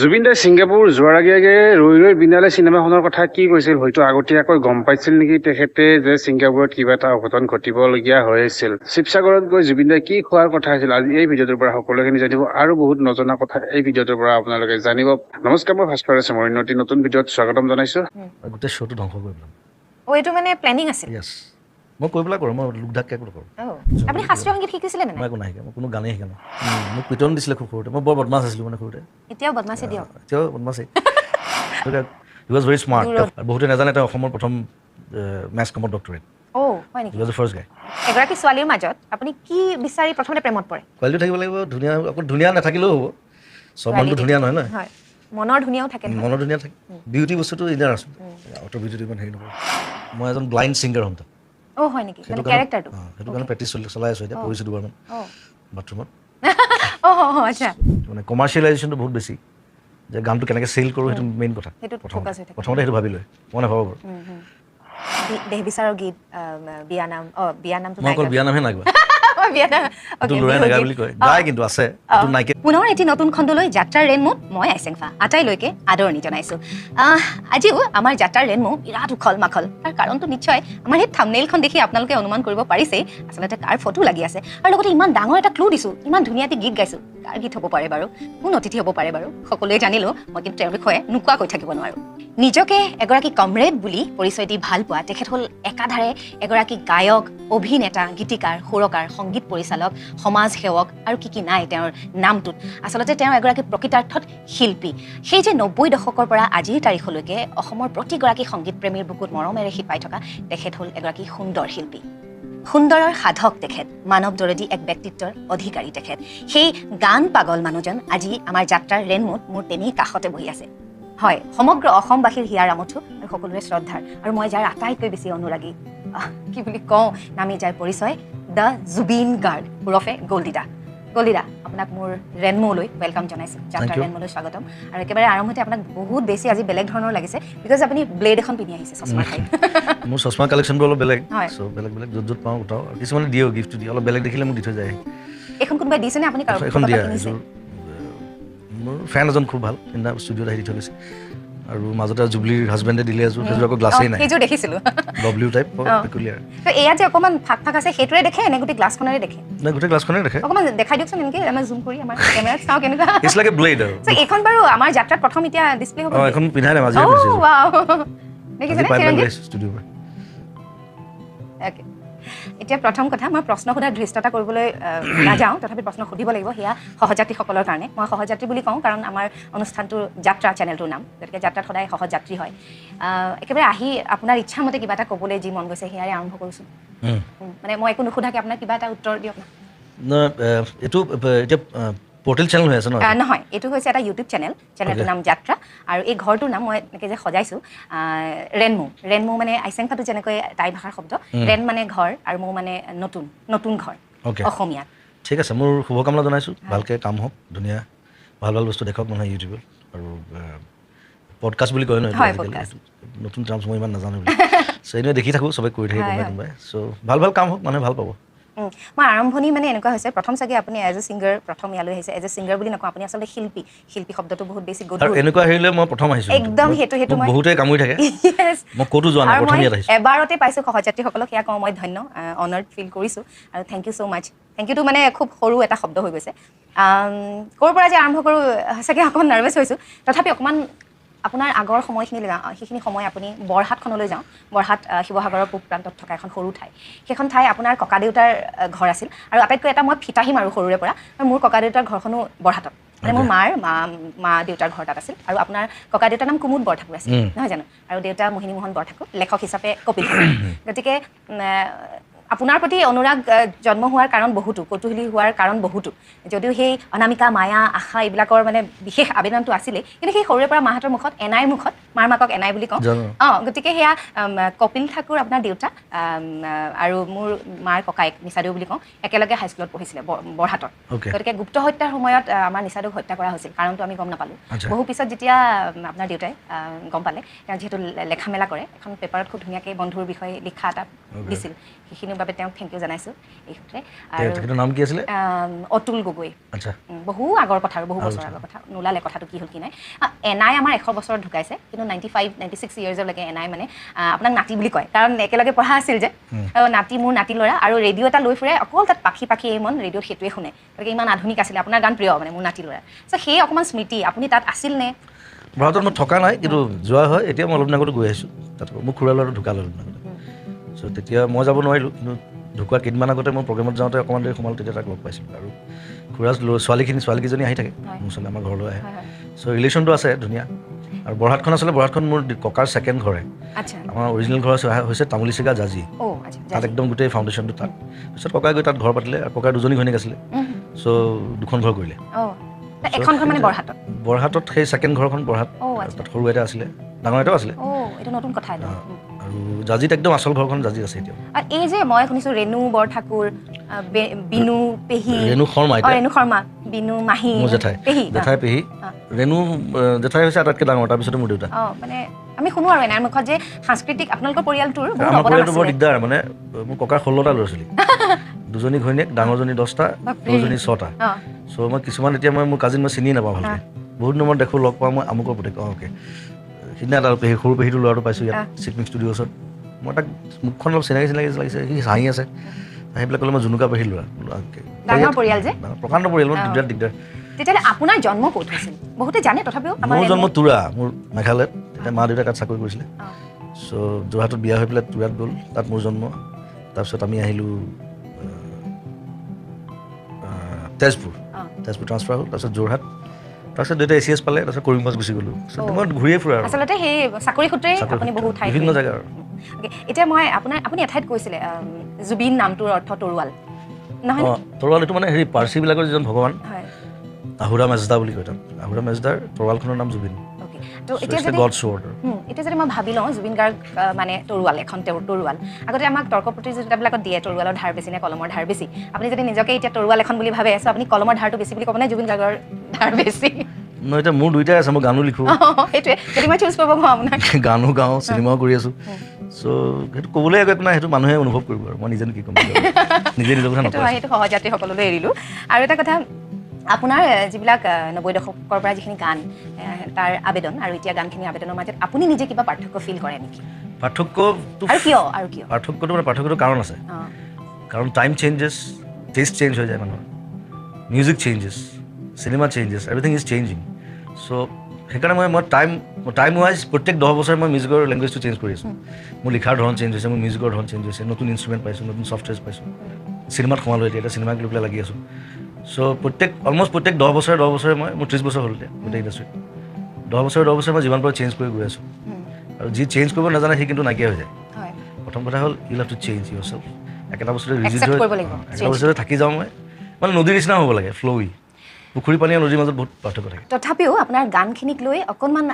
জুবিন দাই ছিংগাপুৰ যোৱাৰ আগে আগে ৰৈ ৰৈ বিনালে চিনেমাখনৰ কথা কি কৈছিল হয়তো আগতীয়াকৈ গম পাইছিল নেকি তেখেতে যে ছিংগাপুৰত কিবা এটা অঘটন ঘটিবলগীয়া হৈছিল। শিৱসাগৰত গৈ জুবিন দাই কি খোৱাৰ কথা আছিল আজি এই ভিডিঅ'টোৰ পৰা সকলোখিনি জানিব আৰু বহুত নজনা কথা এই ভিডিঅ'টোৰ পৰা আপোনালোকে জানিব। নমস্কাৰ, মই ভাস্কৰ আছে মই নতুন ভিডিঅ'ত স্বাগতম জনাইছো। গোটেই শ্ব'টো ধ্বংস কৰি পেলাম। এইটো মানে প্লেনিং আছিল। য়েছ, মই কৈ পেলাই কৰোঁ, মই লোকধাক্কে কৰোঁ। আপুনি শাস্ত্ৰীয় সংগীত শিকিছিলে নে মই নাই? একো নাই শিকা, মই কোনো গানেই শিকা নাই। মোক পিটন দিছিলে খুব সৰুতে, মই বৰ বদমাছ আছিলোঁ মানে সৰুতে। এতিয়াও বদমাছি দিয়ক। এতিয়াও বদমাছেই। He was very smart. বহুতে নাজানে তেওঁ অসমৰ প্ৰথম মেছ কমত ডক্টৰেট। হয় নেকি? হি ৱাজ দ্য ফাৰ্ষ্ট গাই। এগৰাকী ছোৱালীৰ মাজত আপুনি কি বিচাৰি প্ৰথমতে প্ৰেমত পৰে? কোৱালিটি থাকিব লাগিব, ধুনীয়া। অকল ধুনীয়া নাথাকিলেও হ'ব, চব মানুহটো ধুনীয়া নহয় নহয়। হয়, মনৰ ধুনীয়াও থাকে নহয়। মনৰ ধুনীয়া থাকে। বিউটি বস্তুটো ইনাৰ আছে, আউটাৰ বিউটিটো ইমান হেৰি নকৰোঁ। মই এজন ব্লাইণ্ড ছিংগাৰ হ'ম। হয় নেকি? মানে কেৰেক্টাৰটো সেইটো কাৰণে প্ৰেক্টিচ চলাই আছোঁ এতিয়া, পঢ়িছোঁ দুবাৰমান বাথৰুমত। আচ্ছা, মানে কমাৰ্চিয়েলাইজেশ্যনটো বহুত বেছি, যে গানটো কেনেকৈ চেল কৰোঁ সেইটো মেইন কথা। প্ৰথমতে সেইটো ভাবি লয়, মই নাভাবোঁ বাৰু। দেহ বিচাৰৰ গীত, বিয়ানাম বিয়ানামটো মই অকল বিয়া নামহে নাগা, এইটো ল'ৰাই নাগা বুলি কয়, গাই কিন্তু আছে। পুনৰ এটি নতুন খণ্ডলৈ যাত্ৰাৰ ৰেণমুত মই আইচেংফা আটাইলৈকে আদৰণি জনাইছোঁ। আজিও আমাৰ যাত্ৰাৰ ৰেণমু বিৰাট উখল মাখল। তাৰ কাৰণটো নিশ্চয় আমাৰ সেই থাম্বনেইলখন দেখি আপোনালোকে অনুমান কৰিব পাৰিছেই আচলতে কাৰ ফটো লাগি আছে। আৰু লগতে ইমান ডাঙৰ এটা ক্লু দিছোঁ, ইমান ধুনীয়া এটি গীত গাইছোঁ। কাৰ গীত হ'ব পাৰে বাৰু, কোন অতিথি হ'ব পাৰে বাৰু, সকলোৱে জানিলোঁ। মই কিন্তু তেওঁৰ বিষয়ে নোকোৱাকৈ থাকিব নোৱাৰোঁ। নিজকে এগৰাকী কমৰেড বুলি পৰিচয় দি ভাল পোৱা তেখেত হ'ল একাধাৰে এগৰাকী গায়ক, অভিনেতা, গীতিকাৰ, সুৰকাৰ, সংগীত পৰিচালক, সমাজ সেৱক আৰু কি নাই তেওঁৰ নামটোত। আচলতে তেওঁ এগৰাকী প্ৰকৃতাৰ্থত শিল্পী। সেই যে ৯০ দশকৰ পৰা আজিৰ তাৰিখলৈকে অসমৰ প্ৰতিগৰাকী সংগীত প্ৰেমীৰ বুকুত মৰমেৰে শিপাই থকা তেখেত হ'ল এগৰাকী সুন্দৰ শিল্পী। সুন্দৰৰ সাধক তেখেত, মানৱ দৰদী এক ব্যক্তিত্বৰ অধিকাৰী তেখেত। সেই গান পাগল মানুহজন আজি আমাৰ যাত্ৰাৰ ৰেণমুত মোৰ তেনেই কাষতে বহি আছে। হয়, সমগ্ৰ অসমবাসীৰ হিয়াৰ আমঠু আৰু সকলোৰে শ্ৰদ্ধাৰ আৰু মই যাৰ আটাইতকৈ বেছি অনুৰাগী, কি বুলি কওঁ, নামি যাৰ পৰিচয় দ্য জুবিন গাৰ্গ ওৰফে গল্ডিদা। গল্ডিদা, আপোনাক মোৰ ৰেণমুলৈ ৱেলকাম জনাইছোঁ, যাত্ৰাৰ ৰেণমুলৈ স্বাগতম। আৰু একেবাৰে আৰম্ভতে আপোনাক বহুত বেছি আজি বেলেগ ধৰণৰ লাগিছে, বিকজ আপুনি ব্লেড এখন পিন্ধি আহিছে চশমা খাই। মোৰ চশমা কালেকশ্যনবোৰ অলপ বেলেগ, চ' বেলেগ য'ত য'ত পাওঁ উঠাওঁ, আৰু কিছুমানে দিয়েও, গিফ্টটো দিয়ে, অলপ বেলেগ দেখিলে মোক দি থৈ যায়। এইখন কোনোবাই দিছেনে আপুনি? এখন দিয়া, মোৰ ফ্ৰেণ্ড এজন খুব ভাল, সেইদিনা ষ্টুডিঅ'ত আহি দি থৈ গৈছে। আৰু মাজতে জুবলিৰ হাজবেণ্ডে দিলে এযোৰ, সেইযোৰ আকৌ গ্লাছেই নাই, সেইযোৰ দেখিছিলোঁ, ডব্লিউ টাইপ, পেকুলিয়াৰ। এয়া যে অকণমান ফাক ফাক আছে, সেইটোৱে দেখে নে গোটেই গ্লাছখনেৰে দেখে? নাই, গোটেই গ্লাছখনে দেখে। অকণমান দেখাই দিয়কচোন এনেকৈ, আমাৰ জুম কৰি আমাৰ কেমেৰাত চাওঁ কেনেকুৱা। ইটছ লাইক এ ব্লেড আৰু। এইখন বাৰু আমাৰ যাত্ৰাত প্ৰথম এতিয়া ডিছপ্লে হ'ব। এখন পিন্ধাই নাই, মাজে দেখিছেনে? ষ্টুডিঅ'ৰ পৰা। এতিয়া প্ৰথম কথা, মই প্ৰশ্ন সোধাৰ ধৃষ্টতা কৰিবলৈ নাযাওঁ, তথাপি প্ৰশ্ন সুধিব লাগিব, সেয়া সহযাত্ৰীসকলৰ কাৰণে। মই সহযাত্ৰী বুলি কওঁ কাৰণ আমাৰ অনুষ্ঠানটোৰ যাত্ৰা চেনেলটোৰ নাম, গতিকে যাত্ৰাত সদায় সহযাত্ৰী হয়। একেবাৰে আহি আপোনাৰ ইচ্ছামতে কিবা এটা ক'বলৈ যি মন গৈছে সেয়াৰে আৰম্ভ কৰিছোঁ। মানে মই একো নুসুধাকৈ আপোনাক কিবা এটা উত্তৰ দিয়ক না। এইটো এতিয়া পৰ্টেল চেনেল হৈ আছে ন? নহয়, এইটো হৈছে এটা ইউটিউব চেনেলটোৰ নাম যাত্ৰা, আৰু এই ঘৰটোৰ নাম মই এনেকৈ যে সজাইছোঁ ৰেণমু মানে আইচেংফাটো যেনেকৈ টাই ভাষাৰ শব্দ, ৰেণ মানে ঘৰ আৰু মৌ মানে নতুন ঘৰ অসমীয়াত। ঠিক আছে, মোৰ শুভকামনা জনাইছোঁ, ভালকৈ কাম হওক, ধুনীয়া ভাল বস্তু দেখক মানুহে ইউটিউবত। আৰু পডকাষ্ট বুলি কয় নহয়, নতুন টাৰ্মছ মই ইমান নাজানো বুলি। চ' এনেই দেখি থাকোঁ, চবে কৰি থাকে কোনোবাই। চ' ভাল কাম হওক, মানুহে ভাল পাব। মই আৰম্ভণি মানে এনেকুৱা হৈছে, প্ৰথম চাগে আপুনি এজ এ ছিংগাৰ প্ৰথম ইয়ালৈ আহিছে। এজ এ ছিংগাৰ বুলি নকওঁ, আপুনি আচলতে শিল্পী শব্দটো বহুত বেছি গধুৰ। এনেকুৱা হেৰিলে মই প্ৰথম আহিছোঁ, একদম সেইটো মই বহুতে কামুৰি থাকে, মই ক'তো যোৱা নাই, প্ৰথম ইয়াত আহিছোঁ। এবাৰতে পাইছোঁ সহযাত্ৰীসকলক, সেয়া কওঁ মই ধন্য, অনাৰ্ড ফিল কৰিছোঁ। আৰু thank you so' much. Thank ইউটো মানে খুব সৰু এটা শব্দ হৈ গৈছে। ক'ৰ পৰা যে আৰম্ভ কৰোঁ সঁচাকৈ অকণমান নাৰ্ভাছ হৈছোঁ, তথাপি অকণমান আপোনাৰ আগৰ সময়খিনিলৈ যাওঁ। সেইখিনি সময় আপুনি বৰহাটখনলৈ যাওঁ। বৰহাট শিৱসাগৰৰ পূব প্ৰান্তত থকা এখন সৰু ঠাই। সেইখন ঠাই আপোনাৰ ককা দেউতাৰ ঘৰ আছিল, আৰু আটাইতকৈ এটা মই ফিতাহী মাৰোঁ সৰুৰে পৰা, আৰু মোৰ ককা দেউতাৰ ঘৰখনো বৰহাটত। মানে মোৰ মা দেউতাৰ ঘৰ তাত আছিল, আৰু আপোনাৰ ককা দেউতাৰ নাম কুমুদ বৰঠাকুৰ আছিল, নহয় জানো? আৰু দেউতা মোহিনীমোহন বৰঠাকুৰ, লেখক হিচাপে কপিল ঠাকুৰ। গতিকে আপোনাৰ প্ৰতি অনুৰাগ জন্ম হোৱাৰ কাৰণ বহুতো, কৌতূহলী হোৱাৰ কাৰণ বহুতো, যদিও সেই অনামিকা, মায়া, আশা এইবিলাকৰ মানে বিশেষ আবেদনটো আছিলেই, কিন্তু সেই সৰুৰে পৰা মাহঁতৰ মুখত, এনাইৰ মুখত, মাৰ মাকক এনাই বুলি কওঁ। গতিকে সেয়া কপিল ঠাকুৰ আপোনাৰ দেউতা আৰু মোৰ মাৰ ককায়েক নিচাদেউ বুলি কওঁ, একেলগে হাইস্কুলত পঢ়িছিলে বৰহাটত। গতিকে গুপ্ত হত্যাৰ সময়ত আমাৰ নিচাদেউক হত্যা কৰা হৈছিল, কাৰণটো আমি গম নাপালোঁ। বহু পিছত যেতিয়া আপোনাৰ দেউতাই গম পালে, তেওঁ যিহেতু লেখা মেলা কৰে, এখন পেপাৰত খুব ধুনীয়াকৈ বন্ধুৰ বিষয়ে লিখা এটা দিছিল, সেইখিনিৰ বাবে তেওঁক থেংক ইউ জনাইছোঁ এই ক্ষেত্ৰে। আৰু তেখেতৰ নাম কি আছিলে? অতুল গগৈ। আচ্ছা, বহু আগৰ কথা আৰু বহু বছৰ আগৰ কথা, নোলালে কথাটো কি হ'ল কি নাই। এনাই আমাৰ 100 বছৰত ঢুকাইছে, কিন্তু 95-96 ইয়াৰ্ছলৈকে এনাই মানে আপোনাক নাতি বুলি কয়, কাৰণ একেলগে পঢ়া আছিল যে। নাতি, মোৰ নাতি ল'ৰা, আৰু ৰেডিঅ' এটা লৈ ফুৰে, অকল তাত পাখি পাখি এই মন, ৰেডিঅ'ত সেইটোৱে শুনে, গতিকে ইমান আধুনিক আছিলে। আপোনাৰ গান প্ৰিয় মানে মোৰ নাতি ল'ৰা। চ' সেই অকণমান স্মৃতি, আপুনি তাত আছিল নে? বৰহাটত মই থকা নাই, কিন্তু যোৱা হয়। এতিয়া মই অলপ দিন আগতে গৈ আহিছোঁ তাত। মোৰ খুৰা ল'ৰাটো ঢুকালে অলপ দিন আগতে। চ' তেতিয়া মই যাব নোৱাৰিলোঁ, কিন্তু ঢুকুৱা কেইদিনমান আগতে মই প্ৰগ্ৰেমত যাওঁতে অকণমান দেৰি সোমালোঁ, তেতিয়া তাক লগ পাইছিলোঁ। আৰু খুৰাৰ ছোৱালীকেইজনী আহি থাকে মোৰ ওচৰলৈ, আমাৰ ঘৰলৈ আহে। চ' ৰিলেশ্যনটো আছে ধুনীয়া। আৰু বৰহাটখন আচলতে, বৰহাটখন মোৰ ককাৰ ছেকেণ্ড ঘৰে। আমাৰ অৰিজিনেল ঘৰ হৈছে তামুলীচিগা জাজি, তাত একদম গোটেই ফাউণ্ডেশ্যনটো তাত। পিছত ককাই গৈ তাত ঘৰ পাতিলে, আৰু ককাৰ 2জনী ঘৈণীয়েক আছিলে। চ' 2খন ঘৰ কৰিলে। এখন ঘৰ মানে বৰহাটত? বৰহাটত সেই ছেকেণ্ড ঘৰখন বৰহাট, তাত সৰু এটা আছিলে, ডাঙৰ এটাও আছিলে। এইটো নতুন কথা এইটো। আৰু জাজিত একদম আচল ঘৰখন জাজিত আছে এতিয়া। এই যে মই শুনিছোঁ ৰেণু বৰঠাকুৰ, বিনু পেহী, ৰেণু শৰ্মা, ৰেণু শৰ্মা, বিনু মাহী, মোৰ জেঠাই পেহী। ৰেণু জেঠাই হৈছে আটাইতকৈ ডাঙৰ, তাৰপিছতে মোৰ দেউতা। মানে আমি শুনো আৰু এনাৰ মুখত যে সাংস্কৃতিক আপোনালোকৰ পৰিয়ালটোৰ আমাৰ পৰিয়ালটো বৰ দিগদাৰ। মানে মোৰ ককাৰ 16টা ল'ৰা ছোৱালী, 2জনী ঘৈণীয়েক, ডাঙৰজনী 10টা, সৰুজনী 6টা। চ' মই কিছুমান এতিয়া মোৰ কাজিন মই চিনি নাপাওঁ ভালকৈ। বহুত দিনৰ মূৰত দেখোঁ, লগ পাওঁ, মই আমুকৰ পুতেক। অ'কে, সিদিনা এটা সৰু পেহীটো ল'ৰাটো পাইছোঁ ইয়াত চিকমিক ষ্টুডিঅ' ওচৰত। মই তাক মুখখন অলপ চিনাকি লাগিছে, সি হাঁহি আছে। সেইবিলাক ক'লে মই জুনুকা পেহীৰ ল'ৰা। ডাঙৰ পৰিয়াল যে, প্ৰকাণ্ড পৰিয়াল, মোৰ দিগদাৰ। তেতিয়াহ'লে আপোনাৰ জন্ম ক'ত হৈছিল? বহুতে জানে, তথাপিও মোৰ জন্ম তুৰা, মোৰ মেঘালয়ত। তেতিয়া মা দেউতাই তাত চাকৰি কৰিছিলে। চ' যোৰহাটত বিয়া হৈ পেলাই তুৰাত গ'ল, তাত মোৰ জন্ম। তাৰপিছত আমি আহিলোঁ তেজপুৰ ট্ৰান্সফাৰ হ'ল, তাৰপিছত যোৰহাট, তাৰপিছত দেউতাই ACS পালে, তাৰপিছত কৰিমগঞ্জ গুচি গ'লোঁ। মই ঘূৰিয়ে ফুৰা আৰু আচলতে সেই চাকৰি সূত্ৰে আপুনি বহু ঠাই, বিভিন্ন জেগা আৰু। এতিয়া মই আপুনি এঠাইত কৈছিলে জুবিন নামটোৰ অৰ্থ তৰোৱাল, নহয়? তৰোৱাল এইটো মানে হেৰি পাৰ্চীবিলাকৰ যিজন ভগৱান, আহুৰা মেজদা বুলি কয় তাত। আহুৰা মেজদাৰ তৰোৱালখনৰ নাম জুবিন। তো এতিয়া যদি মই ভাবি লওঁ জুবিন গাৰ্গ মানে তৰোৱাল, এখন তৰোৱাল। আগতে আমাক তৰ্ক প্ৰতিযোগিতাবিলাকত দিয়ে তৰোৱালৰ ধাৰ বেছি নে কলমৰ ধাৰ বেছি। আপুনি যদি নিজকে এতিয়া তৰোৱাল এখন বুলি ভাবে, চ' আপুনি কলমৰ ধাৰটো বেছি বুলি ক'ব নে জুবিন গাৰ্গৰ ধাৰ বেছি? নহয়, এতিয়া মোৰ দুইটাই আছে। মই গানো লিখোঁ, সেইটোৱে যদি মই চুজ কৰিব কওঁ আপোনাক, গানো গাওঁ, চিনেমাও কৰি আছোঁ। চ' সেইটো ক'বলৈ একো নাই, সেইটো মানুহে অনুভৱ কৰিব আৰু মই নিজে কি ক'ম, নিজে নিজৰ কথা নকওঁ। সেইটো সহযাত্ৰী সকলোলৈ এৰিলোঁ। আৰু এটা কথা, আপোনাৰ যিবিলাক 90 দশকৰ পৰা যিখিনি গান, তাৰ আবেদন আৰু এতিয়া গানখিনি আবেদনৰ মাজত আপুনি নিজে কিবা পাৰ্থক্য ফিল কৰে নেকি? পাৰ্থক্যটো কাৰণ আছে। কাৰণ টাইম চেঞ্জেছ, টেষ্ট চেঞ্জ হৈ যায় মানুহৰ, music changes, cinema changes, everything is changing. So' সেইকাৰণে মই টাইম ৱাইজ প্ৰত্যেক 10 বছৰে মই মিউজিকৰ লেংগুৱেজটো চেঞ্জ কৰি আছোঁ। মোৰ লিখাৰ ধৰণ চেঞ্জ হৈছে, মোৰ মিউজিকৰ ধৰণ চেঞ্জ হৈছে, নতুন ইনষ্ট্ৰুমেণ্ট পাইছোঁ, নতুন ছফ্টৱেৰ পাইছোঁ। চিনেমাত সোমালোঁ, এতিয়া চিনেমাক লৈ পেলাই লাগি আছোঁ। চ' অলমষ্ট প্ৰত্যেক 10 বছৰে মোৰ 30 বছৰ হ'ল এতিয়া গোটেই ইণ্ডাষ্ট্ৰীত। 10 বছৰে মই যিমান পাৰোঁ চেঞ্জ কৰি গৈ আছোঁ। আৰু যি চেঞ্জ কৰিব নাজানে সি কিন্তু নাইকিয়া হৈ যায়। প্ৰথম কথা হ'ল you have to change yourself. একেটা বস্তুতে থাকি যাওঁ মই, মানে নদীৰ নিচিনা হ'ব লাগে, ফ্ল'ই। পুখুৰী পানী আৰু নদীৰ মাজত বহুত পাৰ্থক্য থাকে। তথাপিও আপোনাৰ গানখিনিক লৈ অকণমান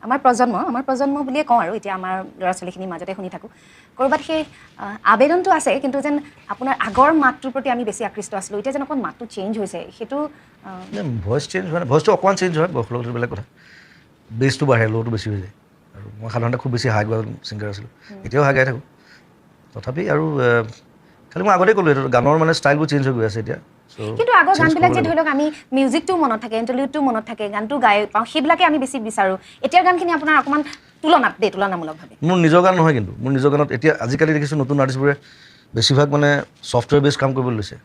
আমাৰ প্ৰজন্ম বুলিয়ে কওঁ আৰু এতিয়া আমাৰ ল'ৰা ছোৱালীখিনিৰ মাজতে শুনি থাকোঁ, ক'ৰবাত সেই আবেদনটো আছে, কিন্তু যেন আপোনাৰ আগৰ মাতটোৰ প্ৰতি আমি বেছি আকৃষ্ট আছিলোঁ, এতিয়া যেন অকণ মাতটো চেঞ্জ হৈছে। সেইটো ভইচ চেঞ্জ হয়, ভইচটো অকণমান চেঞ্জ হয়, বয়সৰ লগত বেলেগ কথা। বেছটো বাঢ়ে, ল'টো বেছি হৈ যায়। আৰু মই সাধাৰণতে খুব বেছি হাই গোৱা ছিংগাৰ আছিলোঁ, এতিয়াও হাই গাই থাকোঁ। তথাপি আৰু খালি মই আগতেই ক'লোঁ, এইটো গানৰ মানে ষ্টাইলবোৰ চেঞ্জ হৈ গৈ আছে এতিয়া। কিন্তু আগৰ গানবিলাক যে ধৰি লওক আমি মিউজিকটোও মনত থাকে, ইণ্টাৰলিউডটোও মনত থাকে, গানটো গাই পাওঁ, সেইবিলাকে আমি বেছি বিচাৰোঁ। এতিয়াৰ গানখিনি আপোনাৰ অকণমান তুলনামূলকভাৱে। মোৰ নিজৰ গান নহয়, কিন্তু মোৰ নিজৰ গানত এতিয়া আজিকালি দেখিছোঁ নতুন আৰ্টিষ্টবোৰে বেছিভাগ মানে ছফ্টৱেৰ বেছ কাম কৰিবলৈ লৈছে।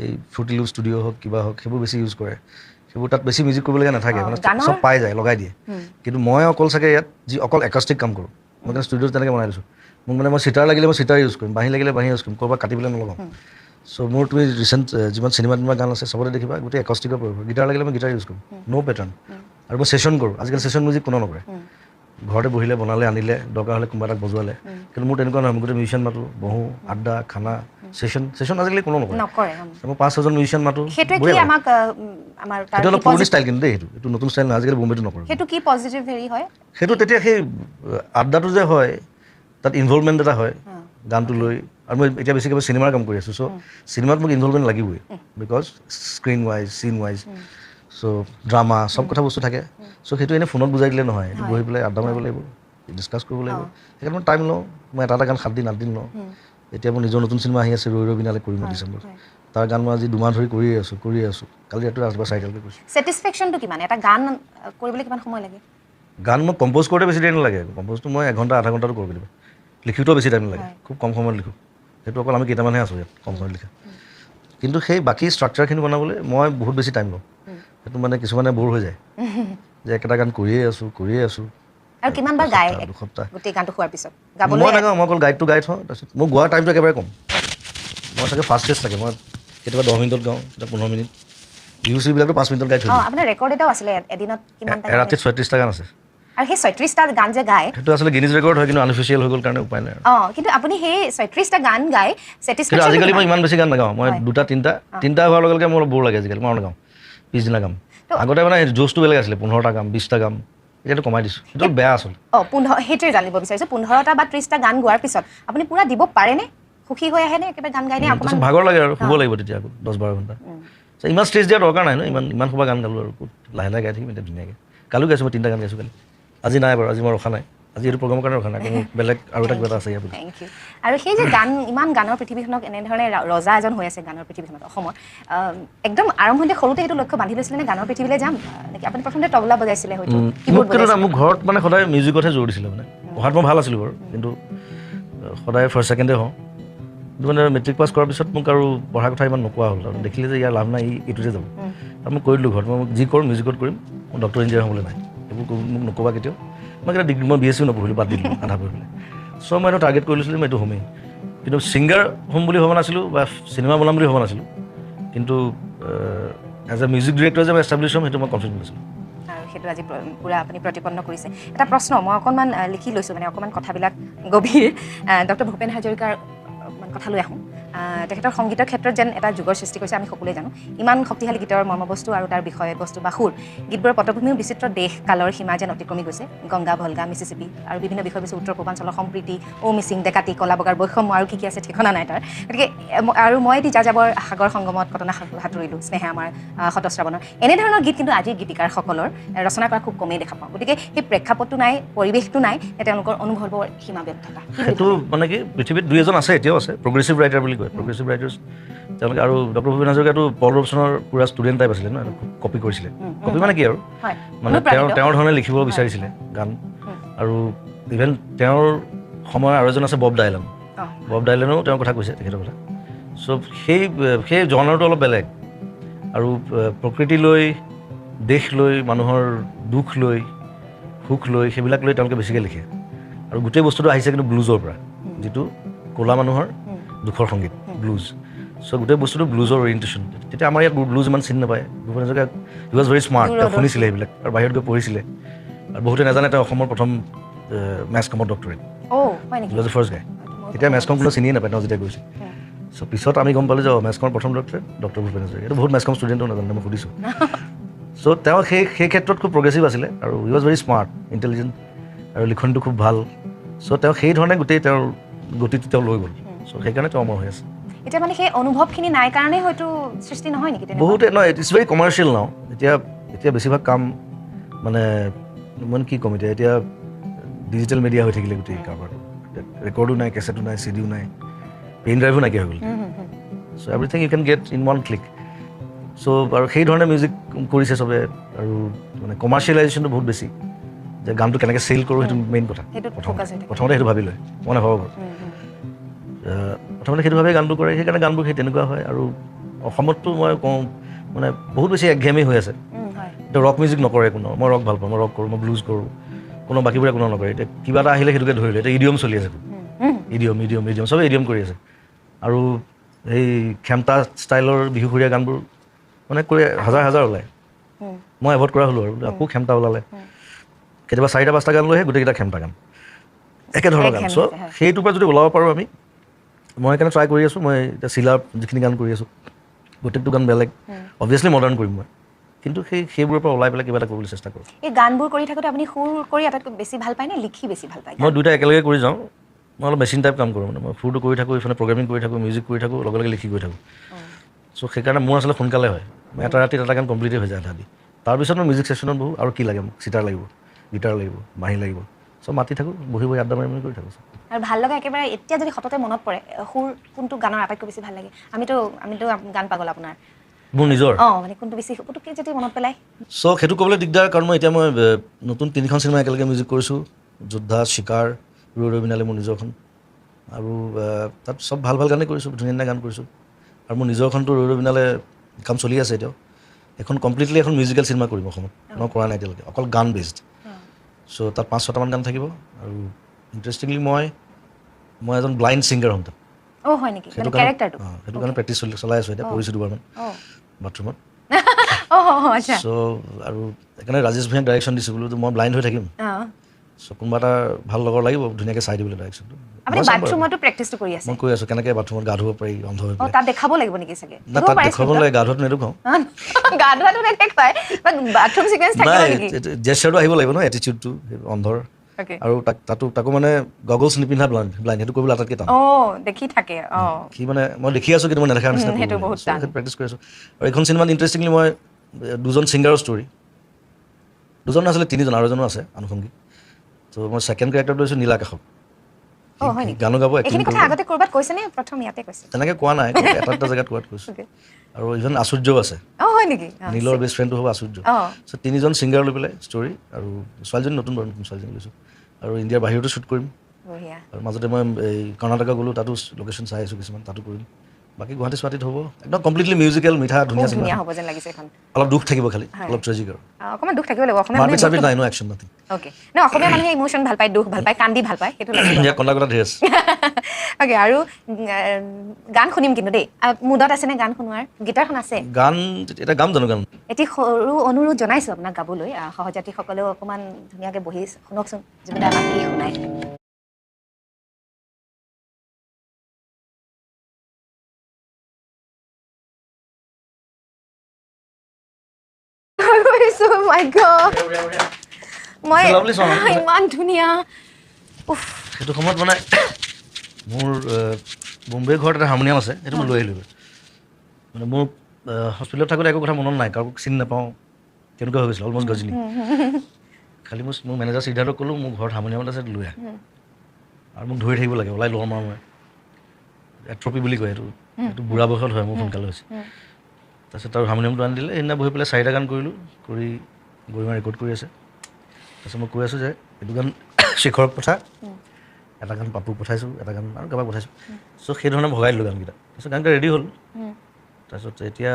এই ফ্ৰুটি লুপ ষ্টুডিঅ' হওক, কিবা হওক, সেইবোৰ বেছি ইউজ কৰে। সেইবোৰ তাত বেছি মিউজিক কৰিবলগীয়া নাথাকে, মানে চব পাই যায়, লগাই দিয়ে। কিন্তু মই অকল চাগে ইয়াত যি অকল একাষ্টিক কাম কৰোঁ, মই কাৰণে ষ্টুডিঅ'ত তেনেকৈ বনাই লৈছোঁ। মোক মানে মই চিটাৰ লাগিলে মই চিটাৰ ইউজ কৰিম, বাঁহী লাগিলে বাঁহী ইউজ কৰিম, ক'ৰবাত কাটি পেলাই নলগাওঁ। চ' মোৰ তুমি ৰিচেণ্ট যিমান চিনেমা গান আছে চবতে দেখিবা গোটেই একাষ্টিকৰ পৰিব। গিটাৰ লাগিলে মই গিটাৰ ইউজ কৰিম, ন' পেটাৰ্ণ। আৰু মই ছেশ্যন কৰোঁ, আজিকালি ছেশ্যন মিউজিক কোনো নকৰে। ঘৰতে বহিলে, বনালে, আনিলে, দৰকাৰ হ'লে কোনোবা এটাক বজোৱালে। কিন্তু মোৰ তেনেকুৱা নহয়, মই গোটেই মিউজিচিয়ান মাতোঁ, বহোঁ, আড্ডা, খানা, ছেশ্যন আজিকালি কোনো নকৰে। মই 5-6জন মিউজিচিয়ান মাতোঁ। সেইটো অলপ পুৰণি ষ্টাইল, কিন্তু দেই এইটো নতুন ষ্টাইল নহয়, আজিকালি বম্বেটো নকৰে। সেইটো কি পজিটিভ হেৰি হয়? সেইটো তেতিয়া সেই আড্ডাটো যে হয়, তাত ইনভলভমেণ্ট এটা হয় গানটো লৈ। আৰু মই এতিয়া বেছিকৈ চিনেমাৰ কাম কৰি আছোঁ, চ' চিনেমাত মোক ইনভলভমেণ্ট লাগিবই, বিকজ স্ক্ৰীণ ৱাইজ, চিন ৱাইজ, চ' ড্ৰামা চব কথা বস্তু থাকে। চ' সেইটো এনেই ফোনত বুজাই দিলে নহয়, সেইটো বহি পেলাই আড্ডা মাৰিব লাগিব, ডিছকাছ কৰিব লাগিব। সেইকাৰণে মই টাইম লওঁ, মই এটা গান 7 দিন 8 দিন লওঁ। এতিয়া মোৰ নিজৰ নতুন চিনেমা আহি আছে ৰৈ ৰৈ বিনালে কৰিম ডিচেম্বৰত তাৰ গান মই আজি 2 মাহ ধৰি কৰিয়ে আছোঁ কালি ৰাতি ৰাতিপুৱা 4টালৈকে কৰিছোঁ ছেটিছফেকশ্যনটো কিমান এটা গান কৰিবলৈ কিমান সময় লাগে গান মই কম্প'জ কৰোঁতে বেছি টাইম নালাগে কম্প'জটো মই 1 ঘণ্টা আধা ঘণ্টাটো কৰিব লাগিব লিখোঁতেও বেছি টাইম নালাগে খুব কম সময়ত লিখোঁ সেইটো অকল আমি কেইটামানহে আছোঁ ইয়াত কম সময়ত লিখা কিন্তু সেই বাকী ষ্ট্ৰাকচাৰখিনি বনাবলৈ মই বহুত বেছি টাইম লওঁ সেইটো মানে কিছুমানে ব'ৰ হৈ যায় যে একেটা গান কৰিয়ে আছোঁ আৰু কিমান বাৰ গায় 2 সপ্তাহ গোটেই গানটো হোৱাৰ পিছত মই গাবলৈ নাগাওঁ মই অকল গাইডটো গাই থওঁ তাৰপিছত মোৰ গোৱাৰ টাইমটো একেবাৰে কম মই চাগে ফাষ্টেষ্ট থাকে মই কেতিয়াবা 10 মিনিটত গাওঁ কেতিয়াবা 15 মিনিট বিলাকতো 5 মিনিটত গাই থৈ দিওঁ আপোনাৰ ৰেকৰ্ড এটাও আছিলে এদিনত কিমানটা গান ৰাতিত 36টা গান আছে আৰু সেই 36টা গান যে গায় সেইটো আচলতে গিনিজ ৰেকৰ্ড হয় কিন্তু আনঅফিচিয়েল হৈ গ'ল কাৰণে উপায় নাই কিন্তু আপুনি সেই 36টা গান গায় কিন্তু ছেটিছফেকশ্যন আজিকালি মই ইমান বেছি গান নাগাওঁ মই 2টা 3টা হোৱাৰ লগে লগে মোৰ বৰ লাগে আজিকালি মই নাগাওঁ পিছদিনা গাম আগতে মানে জোচটো বেলেগ আছিলে 15টা গাম 20টা গাম এতিয়াতো কমাই দিছোঁ সেইটো বেয়া আচলতে 15 সেইটোৱে জানিব বিচাৰিছোঁ 15টা বা 30টা গান গোৱাৰ পিছত আপুনি পুৰা দিব পাৰেনে সুখী হৈ আহেনে একেবাৰে গান গাইনে তাৰপিছত অকণমান ভাগৰ লাগে আৰু শুব লাগিব তেতিয়া আকৌ 10-12 ঘণ্টা ইমান ষ্টেজ দিয়া দৰকাৰ নাই ন ইমান সোপা গান গালোঁ আৰু লাহে লাহে গাই থাকিম এতিয়া ধুনীয়াকৈ কালিও গাইছোঁ মই 3টা গান গাইছোঁ কালি আজি নাই বাৰু আজি মই ৰখা নাই আজি এইটো প্ৰগ্ৰামৰ কাৰণে ৰখা নাই কিন্তু বেলেগ আৰু এটা কিবা এটা আছে ইয়াত থেংক ইউ আৰু সেই যে গান ইমান গানৰ পৃথিৱীখনক এনেধৰণে ৰজা এজন হৈ আছে গানৰ পৃথিৱীখনত অসমৰ একদম আৰম্ভণিতে সৰুতে সেইটো লক্ষ্য বান্ধি লৈছিলে নে গানৰ পৃথিৱীলৈ যাম নেকি আপুনি প্ৰথমতে তবলা বজাইছিলে হয়তো মোক কিন্তু মোক ঘৰত মানে সদায় মিউজিকতহে জোৰ দিছিলে মানে পঢ়াত মই ভাল আছিলোঁ বাৰু কিন্তু সদায় ফাৰ্ষ্ট ছেকেণ্ডে হওঁ কিন্তু মানে মেট্ৰিক পাছ কৰাৰ পিছত মোক আৰু পঢ়াৰ কথা ইমান নোকোৱা হ'ল আৰু দেখিলে যে ইয়াৰ লাভ নাই এইটোতে যাব আৰু মই কৰি দিলোঁ ঘৰত মই যি কৰোঁ মিউজিকত কৰিম মই ডক্টৰ ইঞ্জিনিয়াৰ হ'বলৈ নাই এইবোৰ মোক নক'বা কেতিয়াও মই এটা ডিগ্ৰী মই BSc নপঢ়িলোঁ বাদ দিলোঁ আধা পঢ়িবলৈ চ' মই এইটো টাৰ্গেট কৰি লৈছিলোঁ মই এইটো হ'মেই কিন্তু ছিংগাৰ হ'ম বুলি ভবা নাছিলোঁ বা চিনেমা বনাম বুলি ভবা নাছিলোঁ কিন্তু এজ এ মিউজিক ডিৰেক্টৰ যে মই এষ্টাব্লিছ হ'ম সেইটো মই কনফিডেণ্ট আছিলোঁ আৰু সেইটো আজি পুৰা আপুনি প্ৰতিপন্ন কৰিছে এটা প্ৰশ্ন মই অকণমান লিখি লৈছোঁ মানে অকণমান কথাবিলাক গভীৰ ডক্টৰ ভূপেন হাজৰিকাৰ অকণমান কথা লৈ আহোঁ তেখেতৰ সংগীতৰ ক্ষেত্ৰত যেন এটা যুগৰ সৃষ্টি কৰিছে আমি সকলোৱে জানো ইমান শক্তিশালী গীতৰ মৰ্মবস্তু আৰু তাৰ বিষয়বস্তু বা সুৰ গীতবোৰৰ পটভূমিও বিচিত্ৰ দেশ কালৰ সীমা যেন অতিক্ৰমি গৈছে গংগা ভলগা মিছিছিপি আৰু বিভিন্ন বিষয়বস্তু উত্তৰ পূৰ্বাঞ্চলৰ সম্প্ৰীতি মিচিং ডেকাতি কলা বগাৰ বৈষম্য আৰু কি আছে ঠিকনা নাই তাৰ গতিকে আৰু মই এটি যাযাবৰ সাগৰ সংগমত কটনা সাঁতুৰিলোঁ স্নেহে আমাৰ শতশ্ৰাৱণৰ এনেধৰণৰ গীত কিন্তু আজিৰ গীতিকাৰসকলৰ ৰচনা কৰা খুব কমেই দেখা পাওঁ গতিকে সেই প্ৰেক্ষাপটটো নাই পৰিৱেশটো নাই তেওঁলোকৰ অনুভৱৰ সীমাবদ্ধতা সেইটো মানে কি পৃথিৱীত 2-এজন আছে এতিয়াও আছে প্ৰগ্ৰেছিভ ৰাইটাৰ বুলি কয় প্ৰগ্ৰেছিভ ৰাইটাৰ্ছ তেওঁলোকে আৰু ডক্টৰ ভূপেন হাজৰিকাটো পল ৰবচনৰ পুৰা ষ্টুডেণ্ট টাইপ আছিলে ন কপি কৰিছিলে কপি মানে কি আৰু মানে তেওঁৰ ধৰণে লিখিব বিচাৰিছিলে গান আৰু ইভেন তেওঁৰ সময়ৰ আৰু এজন আছে বব ডাইলেনেও তেওঁৰ কথা কৈছে তেখেতৰ কথা চ' সেই জনাৰটো অলপ বেলেগ আৰু প্ৰকৃতি লৈ দেশ লৈ মানুহৰ দুখ লৈ সুখ লৈ সেইবিলাক লৈ তেওঁলোকে বেছিকৈ লিখে আৰু গোটেই বস্তুটো আহিছে কিন্তু ব্লুজৰ পৰা যিটো ক'লা মানুহৰ দুখৰ সংগীত ব্লুজ চ' গোটেই বস্তুটো ব্লুজৰ অৰিয়েণ্টেশ্যন তেতিয়া আমাৰ ইয়াত ব্লুজ ইমান চিনি নাপায় ভূপেন হাজৰিকা হি ৱাজ ভেৰি স্মাৰ্ট তেওঁ শুনিছিলে সেইবিলাক আৰু বাহিৰত গৈ পঢ়িছিলে আৰু বহুতে নাজানে তেওঁ অসমৰ প্ৰথম মেছ কমত doctorate he was the first গাই তেতিয়া মেছ কম কোনো চিনিয়ে নাপায় তেওঁ যেতিয়া গৈছে চ' পিছত আমি গম পালোঁ যে মেছ কমৰ প্ৰথম ডক্টৰেট ডক্টৰ ভূপেন হাজৰিকা এইটো বহুত মেছ কম ষ্টুডেণ্টো নাজানে মই সুধিছোঁ চ' তেওঁ সেই ক্ষেত্ৰত খুব প্ৰগ্ৰেছিভ আছিলে আৰু হি ৱাজ ভেৰি স্মাৰ্ট ইণ্টেলিজেণ্ট আৰু লিখনিটো খুব ভাল চ' তেওঁ সেই ধৰণে গোটেই তেওঁৰ গতিটো তেওঁ লৈ গ'ল চ' সেইকাৰণে তেওঁ অমৰ হৈ আছে এতিয়া মানে সেই অনুভৱখিনি নাই কাৰণে হয়তো সৃষ্টি নহয় নেকি বহুতে নহয় ইটছ ভেৰি কমাৰ্চিয়েল নাও এতিয়া বেছিভাগ কাম মানে মই কি ক'ম এতিয়া ডিজিটেল মিডিয়া হৈ থাকিলে গোটেই কাৰবাৰটো ৰেকৰ্ডো নাই কেছেটো নাই চিডিও নাই পেইন ড্ৰাইভো নাইকিয়া হৈ গ'ল so' everything you can get in one click so' আৰু সেই ধৰণে মিউজিক কৰিছে চবে আৰু মানে কমাৰ্চিয়েলাইজেশ্যনটো বহুত বেছি যে গানটো কেনেকৈ চেল কৰোঁ সেইটো মেইন কথা প্ৰথমতে সেইটো ভাবি লয় মই নাভাবোঁ বাৰু প্ৰথমতে সেইটো ভাবে গানটো কৰে সেইকাৰণে গানবোৰ সেই তেনেকুৱা হয় আৰু অসমততো মই কওঁ মানে বহুত বেছি একঘেমি হৈ আছে এতিয়া ৰক মিউজিক নকৰে কোনো মই ৰক ভাল পাওঁ মই ৰক কৰোঁ মই ব্লুজ কৰোঁ কোনো বাকীবোৰে কোনো নকৰে এতিয়া কিবা এটা আহিলে সেইটোকে ধৰিলে এতিয়া ইডিয়ম চলি আছে ইডিয়ম চবেই ইডিয়ম কৰি আছে আৰু সেই খেমতা ষ্টাইলৰ বিহুসুৰীয়া গানবোৰ মানে কৰি হাজাৰ ওলায় মই এভইড কৰা হ'লোঁ আৰু আকৌ খেমতা ওলালে কেতিয়াবা 4-5টা গান লৈহে গোটেইকেইটা খেমতা গান একেধৰণৰ গান চ' সেইটোৰ পৰা যদি ওলাব পাৰোঁ আমি মই সেইকাৰণে ট্ৰাই কৰি আছোঁ মই এতিয়া চিলাৰ যিখিনি গান কৰি আছোঁ গোটেইটো গান বেলেগ অভিয়াছলি মডাৰ্ণ কৰিম মই কিন্তু সেইবোৰৰ পৰা ওলাই পেলাই কিবা এটা কৰিবলৈ চেষ্টা কৰোঁ এই গানবোৰ কৰি থাকোঁতে আপুনি সুৰ কৰি আটাইতকৈ বেছি ভাল পায় নে লিখি বেছি ভাল পায় মই দুইটা একেলগে কৰি যাওঁ মই অলপ মেচিন টাইপ কাম কৰোঁ মানে মই সুৰটো কৰি থাকোঁ ইফালে প্ৰগ্ৰেমিং কৰি থাকোঁ মিউজিক কৰি থাকোঁ লগে লগে লিখি গৈ থাকোঁ চ' সেইকাৰণে মোৰ আচলতে সোনকালে হয় মই এটা ৰাতিত এটা গান কমপ্লিটেই হৈ যায় আধা দি তাৰপিছত মই মিউজিক ছেশ্যনত বহোঁ আৰু কি লাগে মোক চিটাৰ লাগিব গিটাৰ লাগিব বাঁহী লাগিব চব মাতি থাকোঁ বহি বহি আড্ডা মাৰি কৰি থাকোঁ আৰু ভাল লগা একেবাৰে এতিয়া যদি সততে মনত পৰে সুৰ কোনটো গানৰ আটাইতকৈ বেছি ভাল লাগে আমিতো গান পাগল আপোনাৰ মোৰ নিজৰ মানে কোনটো বেছি পুতুককৈ যদি মনত পেলাই চ' সেইটো ক'বলৈ দিগদাৰ কাৰণ মই এতিয়া নতুন 3খন চিনেমা একেলগে মিউজিক কৰিছোঁ যোদ্ধা চিকাৰ ৰৈ ৰৈ বিনালে মোৰ নিজৰখন আৰু তাত চব ভাল ভাল গানেই কৰিছোঁ ধুনীয়া ধুনীয়া গান কৰিছোঁ আৰু মোৰ নিজৰখনটো ৰৈ ৰৈ বিনালে কাম চলি আছে এতিয়াও এখন কমপ্লিটলি এখন মিউজিকেল চিনেমা কৰিম অসমত মই কৰা নাই এতিয়ালৈকে অকল গান বেছড চ' তাত 5-6টামান গান থাকিব আৰু ইণ্টাৰেষ্টিংলি মই এজন ব্লাইণ্ড ছিংগাৰ হ'ম তাত হয় নেকি মানে ক্যাৰেক্টাৰটো সেইটো কাৰণে প্ৰেক্টিছ চলাই আছোঁ এতিয়া কৰিছোঁ দুবাৰমান বাথৰুমত আচ্ছা চ' আৰু সেইকাৰণে ৰাজেশ ভূঞাক ডাইৰেকশ্যন দিছোঁ বোলো মই ব্লাইণ্ড হৈ থাকিম চ' কোনোবা এটা ভাল লগৰ লাগিব ধুনীয়াকৈ চাই দিবলৈ ডাইৰেকশ্যনটো আপুনি বাথৰুমতো প্ৰেক্টিচটো কৰি আছে মই কৈ আছোঁ কেনেকৈ বাথৰুমত গা ধুব পাৰি অন্ধ হৈ পেলাই তাত দেখাব লাগিব নেকি চাগে না তাত দেখুৱাব নালাগে গা ধোৱাটো নেদেখাওঁ গা ধোৱাটো নেদেখায় বাথৰুম সিকুৱেন্স থাকিব নাই নেকি জেষ্টাৰটো আহিব লাগিব ন এটিটিউডটো অন্ধৰ আৰু তাকো মানে গগলছ নিপিন্ধা ব্লাইণ্ড সেইটো কৰিবলৈ আটাইতকৈ টান দেখি থাকে সি মানে মই দেখি আছোঁ কিন্তু মই নেদেখাৰ নিচিনা সেইটো বহুত টান প্ৰেক্টিছ কৰি আছোঁ আৰু এইখন চিনেমাত ইণ্টাৰেষ্টিংলি মই 2জন ছিংগাৰৰ ষ্টৰী 2জন আছিলে 3জন আৰু এজনো আছে আনুষংগিক ত' মই ছেকেণ্ড কেৰেক্টাৰটো লৈছোঁ নীল আকাশক গানো গাব এইখিনি কথা আগতে ক'ৰবাত কৈছেনে প্ৰথম ইয়াতে কৈছে তেনেকৈ কোৱা নাই এটা জেগাত কোৱাত কৈছোঁ আৰু ইভেন আচুৰ্যও আছে হয় নেকি নীলৰ বেষ্ট ফ্ৰেণ্ডটো হ'ব আচুৰ্য চ' 3জন ছিংগাৰ লৈ পেলাই ষ্টৰী আৰু ছোৱালীজনী নতুন ছোৱালীজনী লৈছোঁ আৰু ইণ্ডিয়াৰ বাহিৰতো শ্বুট কৰিম আৰু মাজতে মই এই কৰ্ণাটকা গ'লোঁ তাতো লোকেশ্যন চাই আছোঁ কিছুমান তাতো কৰিম বাকী গুৱাহাটী ছোৱালীত হ'ব একদম কমপ্লিটলি মিউজিকেল মিঠা ধুনীয়া ধুনীয়া হ'ব যেন লাগিছে এখন অলপ দুখ থাকিব খালি অলপ ট্ৰেজিক আৰু অকণমান দুখ থাকিব লাগিব অসমীয়া মাৰপিট চাৰপিট নাই নো একশ্যন নাথিং অ'কে ন অসমীয়া মানুহে ইমোশ্যন ভাল পায় দুখ ভাল পায় কান্দি ভাল পায় সেইটো লাগিব ইয়াত কন্দা কটা ধেৰ আছে অ'কে আৰু গান শুনিম কিন্তু দেই মুডত আছেনে গান শুনোৱাৰ গীটাৰখন আছে গান এটা গাম জানো গান এটি সৰু অনুৰোধ জনাইছোঁ আপোনাক গাবলৈ সহযাত্ৰীসকলেও অকণমান ধুনীয়াকৈ বহি শুনকচোন জুবিন দাই আমাক কি শুনায় my god মই ইমান ধুনীয়া সেইটো সময়ত মানে মোৰ বম্বে ঘৰত এটা হাৰমনিয়াম আছে সেইটো মই লৈ আহিলোঁ মানে মোৰ হস্পিটেলত থাকোঁতে একো কথা মনত নাই কাৰোক চিনি নাপাওঁ তেনেকুৱা হৈ গৈছিল অলমষ্ট গজিলি খালি মোৰ মেনেজাৰ সিদ্ধাৰ্থক ক'লোঁ মোৰ ঘৰত হাৰমনিয়াম আছে লৈ আহ আৰু মোক ধৰি থাকিব লাগে ওলাই ল'ম আৰু মই এট্ৰপি বুলি কয় এইটো বুঢ়া বয়সত হয় মোৰ সোনকালে হৈছে তাৰপিছত আৰু হাৰমনিয়ামটো আনি দিলে সেইদিনা বহি পেলাই 4টা গান কৰিলোঁ কৰি গৰিমা ৰেকৰ্ড কৰি আছে তাৰপিছত মই কৈ আছোঁ যে এইটো গান শেখৰক পঠা এটা গান পাপুক পঠাইছোঁ এটা গান আৰু কাৰোবাক পঠাইছোঁ চ' সেইধৰণে ভগাই দিলোঁ গানকেইটা তাৰপিছত গানকেইটা ৰেডি হ'ল তাৰপিছত এতিয়া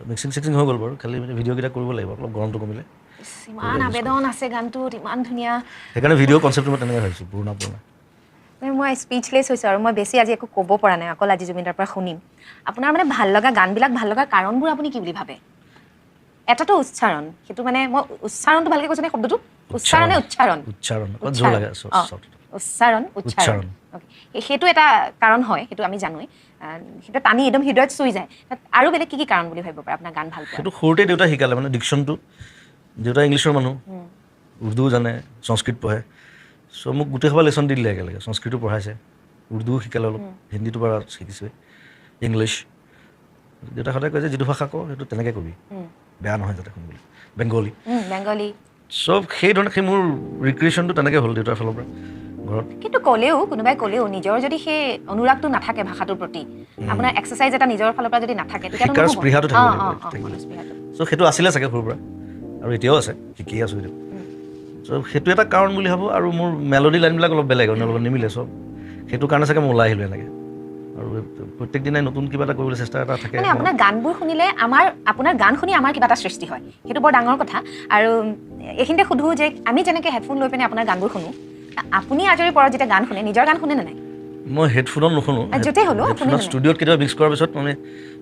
মিক্সিং চিক্সিং হৈ গ'ল বাৰু খালি ভিডিঅ'কেইটা কৰিব লাগিব অলপ গৰমটো কমিলে ইমান আবেদন আছে গানটোত ইমান ধুনীয়া সেইকাৰণে ভিডিঅ' কনচেপ্টটো মই তেনেকৈ ভাবিছোঁ পুৰণা মই স্পীচলেছ হৈছোঁ আৰু মই বেছি আজি একো ক'ব পৰা নাই অকল আজি জুবিন দাৰ পৰা শুনিম আপোনাৰ মানে ভাল লগা গানবিলাক ভাল লগা কাৰণবোৰ আপুনি কি বুলি ভাবে এটাতো উচ্চাৰণ সেইটো মানে মই উচ্চাৰণটো ভালকৈ কৈছোঁ নে শব্দটো উচ্চাৰণ সেইটো এটা কাৰণ হয় সেইটো আমি জানোৱেই সেইটো টানি একদম হৃদয়ত চুই যায় আৰু বেলেগ কি কাৰণ বুলি ভাবিব পাৰে আপোনাৰ গান ভাল পোৱা সেইটো সৰুতে দেউতাই শিকালে মানে ডিকশ্যনটো দেউতা ইংলিছৰ মানুহ উৰ্দুও জানে সংস্কৃত পঢ়ে চ' মোক গোটেই সবা লেচন দি দিলে একেলগে সংস্কৃতো পঢ়াইছে উৰ্দুও শিকালে অলপ হিন্দীটো বাৰু শিকিছোঁ ইংলিছ দেউতা সদায় কয় যে যিটো ভাষা কওঁ সেইটো তেনেকৈ কবি বেয়া নহয় যাতে শুনিবলৈ বেংগলী চব সেইধৰণে সেই মোৰ ৰিক্ৰিয়েশ্যনটো তেনেকৈ হ'ল দেউতাৰ ফালৰ পৰা ঘৰত কিন্তু কোনোবাই ক'লেও নিজৰ যদি সেই অনুৰাগটো নাথাকে ভাষাটোৰ প্ৰতি আপোনাৰ এক্সাৰচাইজ এটা নিজৰ ফালৰ পৰা যদি নাথাকে শিকাৰ স্পৃহাটো থাকিব চ' সেইটো আছিলে চাগে সৰুৰ পৰা আৰু এতিয়াও আছে শিকি আছোঁ এতিয়া চ' সেইটো এটা কাৰণ বুলি ভাবোঁ আৰু মোৰ মেলোডি লাইনবিলাক অলপ বেলেগ অন্য লগত নিমিলে চব সেইটো কাৰণে চাগে মই ওলাই আহিলোঁ এনেকৈ আৰু প্ৰত্যেক দিনাই নতুন কিবা এটা কৰিবলৈ চেষ্টা এটা থাকে মানে আপোনাৰ গানবোৰ শুনিলে আপোনাৰ গান শুনি আমাৰ কিবা এটা সৃষ্টি হয় সেইটো বৰ ডাঙৰ কথা আৰু এইখিনিতে সুধোঁ যে আমি যেনেকৈ হেডফোন লৈ পিনে আপোনাৰ গানবোৰ শুনো আপুনি আজৰি পৰত যেতিয়া গান শুনে নিজৰ গান শুনে নে নাই মই হেডফোনত নুশুনো য'তেই হ'লেও ষ্টুডিঅ'ত কেতিয়াবা মিক্স কৰাৰ পিছত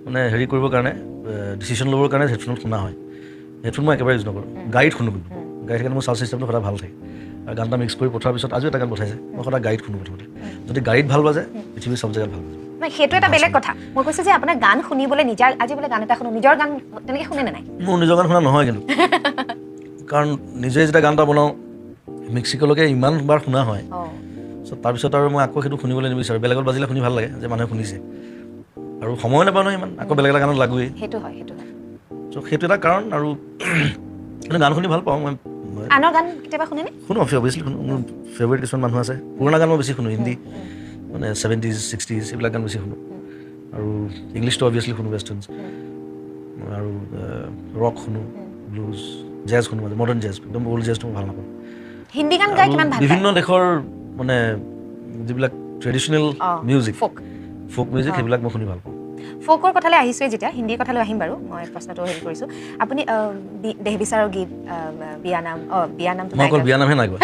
মানে হেৰি কৰিবৰ কাৰণে ডিচিশ্যন ল'বৰ কাৰণে হেডফোনত শুনা হয় হেডফোন মই একেবাৰে ইউজ নকৰোঁ গাড়ীত শুনো কিন্তু গাড়ীত সেইকাৰণে মোৰ চাউণ্ড চিষ্টেমটো সদায় ভাল থাকে আৰু গান এটা মিক্স কৰি পঠোৱাৰ পিছত আজিও এটা গান পঠাইছে মই সদায় গাড়ীত শুনো প্ৰথমতে যদি গাড়ীত ভাল বাজে পৃথিৱীৰ চব জেগাত ভাল বাজে সেইটো এটা বেলেগ কথা মই কৈছোঁ যে আপোনাৰ গান শুনিবলৈ আজি বোলে গান এটা শুনো নিজৰ গান তেনেকৈ শুনে নে নাই মোৰ নিজৰ গান শুনা নহয় কিন্তু কাৰণ নিজে যেতিয়া গান এটা বনাওঁ মেক্সিকোলৈকে ইমানবাৰ শুনা হয় চ' তাৰপিছত আৰু মই আকৌ সেইটো শুনিবলৈ নিবিচাৰোঁ বেলেগত বাজিলে শুনি ভাল লাগে যে মানুহে শুনিছে আৰু সময় নাপাওঁ নহয় ইমান আকৌ বেলেগ এটা গানত লাগোৱেই সেইটো হয় চ' সেইটো এটা কাৰণ আৰু গান শুনি ভাল পাওঁ মই আনৰ গান কেতিয়াবা শুনেনে? শুনো অভিয়াছলি শুনো। মোৰ ফেভৰেট কিছুমান মানুহ আছে। পুৰণা গান মই বেছি শুনো, হিন্দী মানে 70s 60s এইবিলাক গান বেছি শুনো। আৰু ইংলিছটো অভিয়াছলি শুনো, ৱেষ্টাৰ্ণছ আৰু ৰক শুনো, ব্লুজ, জেজ শুনো, মানে মডাৰ্ণ জেজ, একদম অল্ড জেজটো মই ভাল নাপাওঁ। হিন্দী গান গাই কিমান ভাল পায়? বিভিন্ন দেশৰ মানে যিবিলাক ট্ৰেডিশ্যনেল মিউজিক, ফ'ক মিউজিক, সেইবিলাক মই শুনি ভাল পাওঁ। ফ'কৰ কথালৈ আহিছোৱে যেতিয়া, হিন্দীৰ কথালৈ আহিম বাৰু। মই প্ৰশ্নটো হেৰি কৰিছোঁ, আপুনি দেহ বিচাৰৰ গীত, বিয়ানাম, বিয়ানামটো মই অকল বিয়ানামহে নাই গোৱা,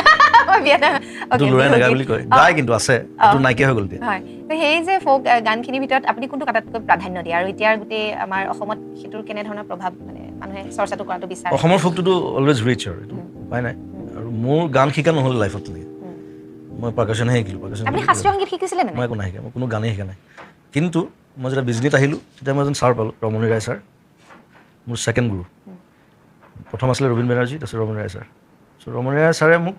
এইটো ল'ৰাই নাগায় বুলি কয়, গাই কিন্তু আছে, এইটো নাইকিয়া হৈ গ'ল এতিয়া। হয়, তো সেই যে ফ'ক গানখিনিৰ ভিতৰত আপুনি কোনটো আটাইতকৈ প্ৰাধান্য দিয়ে, আৰু এতিয়াৰ গোটেই আমাৰ অসমত সেইটোৰ কেনেধৰণৰ প্ৰভাৱ, মানে মানুহে চৰ্চাটো কৰাটো বিচাৰে? অসমৰ ফ'কটোতো অলৱেজ ৰিচ আৰু এইটো উপায় নাই। আৰু মোৰ গান শিকা নহ'লে লাইফত তেনেকৈ, মই পাৰ্কাশ্যনহে শিকিলোঁ। আপুনি শাস্ত্ৰীয় সংগীত শিকিছিলে নে? মই একো নাই শিকা, মই কোনো গানেই শিকা নাই। কিন্তু মই যেতিয়া বিজনীত আহিলোঁ তেতিয়া মই এজন ছাৰ পালোঁ, ৰমণী ৰায় ছাৰ, মোৰ ছেকেণ্ড গুৰু। প্ৰথম আছিলে ৰবীন বেনাৰ্জী, তাৰপিছত ৰমণী ৰায় ছাৰ। চ' ৰমণী ৰায় ছাৰে মোক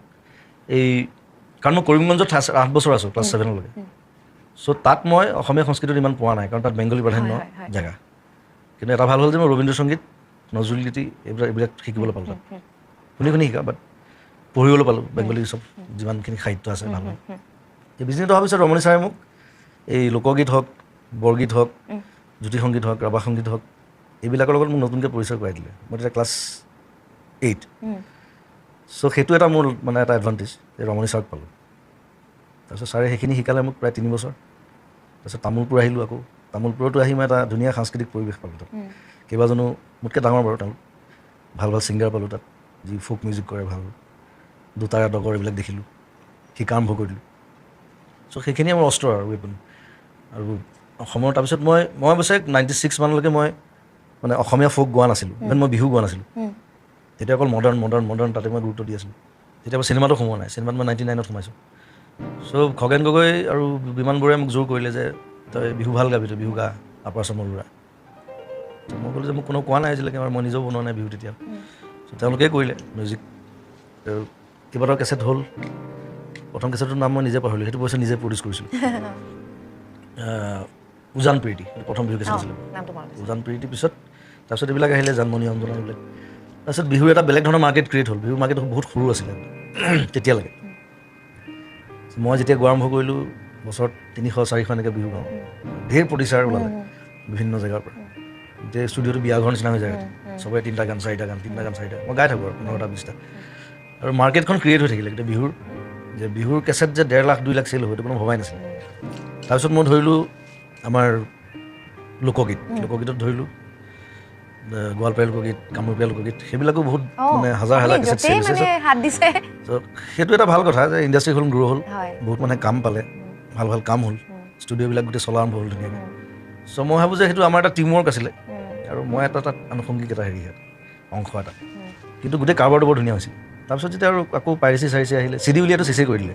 কাৰণ মই কৰিমগঞ্জত 8 বছৰ আছোঁ, ক্লাছ 7লৈকে। চ' তাত মই অসমীয়া সংস্কৃতিত ইমান পোৱা নাই, কাৰণ তাত বেংগলী প্ৰাধান্য জেগা। কিন্তু এটা ভাল হ'ল যে মই ৰবীন্দ্ৰ সংগীত, নজৰুল গীতি এইবিলাক শিকিবলৈ পালোঁ তাত। শুনি শিকা, বাট পঢ়িবলৈ পালোঁ বেংগলী চব যিমানখিনি সাহিত্য আছে ভাল হ'ল। এই বিজনেছত অহাৰ পিছত ৰমণী ছাৰে মোক এই লোকগীত হওক, বৰগীত হওক, জ্যোতি সংগীত হওক, ৰাভা সংগীত হওক, এইবিলাকৰ লগত মোক নতুনকৈ পৰিচয় কৰাই দিলে। মই তেতিয়া ক্লাছ 8। চ' সেইটো এটা মোৰ মানে এটা এডভান্টেজ, যে ৰমণী ছাৰক পালোঁ। তাৰপিছত ছাৰে সেইখিনি শিকালে মোক প্ৰায় 3 বছৰ। তাৰপিছত তামোলপুৰ আহিলোঁ আকৌ। তামোলপুৰতো আহি মই এটা ধুনীয়া সাংস্কৃতিক পৰিৱেশ পালোঁ তাত। কেইবাজনো মোতকৈ ডাঙৰ বাৰু তেওঁলোক, ভাল ভাল ছিংগাৰ পালোঁ তাত, যি ফ'ক মিউজিক কৰে ভাল, দুতাৰা ডগৰ এইবিলাক দেখিলোঁ, শিকা আৰম্ভ কৰিলোঁ। চ' সেইখিনিয়ে মোৰ অস্ত্ৰ আৰু ৱেপন। আৰু অসমৰ তাৰপিছত মই অৱশ্যে 96 মানলৈকে মই মানে অসমীয়া ফ'ক গোৱা নাছিলোঁ, ইভেন মই বিহু গোৱা নাছিলোঁ। তেতিয়া অকল মডাৰ্ণ তাতে মই গুৰুত্ব দি আছিলোঁ। তেতিয়া মই চিনেমাতো সোমোৱা নাই, চিনেমাত মই 99ত সোমাইছোঁ। চ' খগেন গগৈ আৰু বিমান বৰুৱাই মোক জোৰ কৰিলে যে তই বিহু ভাল গাবি, তই বিহু গা, আপাৰ আচামৰ ল'ৰা। মই ক'লোঁ যে মোক কোনো কোৱা নাই আজিলৈকে, মই নিজেও বনোৱা নাই বিহু তেতিয়া। চ' তেওঁলোকেই কৰিলে মিউজিক। আৰু কেইবাটাও কেছেট হ'ল। প্ৰথম কেছেটটোৰ নাম মই নিজে পাহৰিলোঁ, সেইটো পইচা নিজে প্ৰডিউচ কৰিছিলোঁ। উজান প্ৰীতি, প্ৰথম বিহু কেছেট আছিলে। উজান প্ৰীতিৰ পিছত তাৰপিছত এইবিলাক আহিলে, জানমণি অঞ্জনা এইবিলাক। তাৰপিছত বিহুৰ এটা বেলেগ ধৰণৰ মাৰ্কেট ক্ৰিয়েট হ'ল। বিহুৰ মাৰ্কেট বহুত সৰু আছিলে তেতিয়ালৈকে। মই যেতিয়া গোৱা আৰম্ভ কৰিলোঁ, বছৰত 300-400 এনেকৈ বিহু গাওঁ। ঢেৰ প্ৰতিচাৰ ওলালে বিভিন্ন জেগাৰ পৰা। এতিয়া ষ্টুডিঅ'টো বিয়াঘৰ নিচিনা হৈ যায়, চবৰে 3টা গান 4টা গান, 3টা গান 4টা, মই গাই থাকোঁ আৰু 15টা 20টা। আৰু মাৰ্কেটখন ক্ৰিয়েট হৈ থাকিলে। এতিয়া বিহুৰ কেছেট যে 1.5 লাখ 2 লাখ চেল হ'ব, সেইটো কোনো ভবাই নাছিলে। তাৰপিছত মই ধৰিলোঁ আমাৰ লোকগীতত ধৰিলোঁ গোৱালপাৰীয়া লোকগীত, কামৰূপীয়া লোকগীত, সেইবিলাকো বহুত মানে হাজাৰ কেছেট চেল হৈছে। সেইটো এটা ভাল কথা যে ইণ্ডাষ্ট্ৰীখন গ্ৰ' হ'ল, বহুত মানুহে কাম পালে, ভাল ভাল কাম হ'ল, ষ্টুডিঅ'বিলাক গোটেই চলা আৰম্ভ হ'ল ধুনীয়াকৈ। চ' মই ভাবোঁ যে সেইটো আমাৰ এটা টিম ৱৰ্ক আছিলে, আৰু মই এটা তাত আনুষংগিক এটা অংশ এটা। কিন্তু গোটেই কাৰবাৰটো বৰ ধুনীয়া হৈছিল। তাৰপিছত যেতিয়া আৰু আকৌ পাইৰেচি আহিলে, চিডি উলিয়াটো চেচেই কৰি দিলে,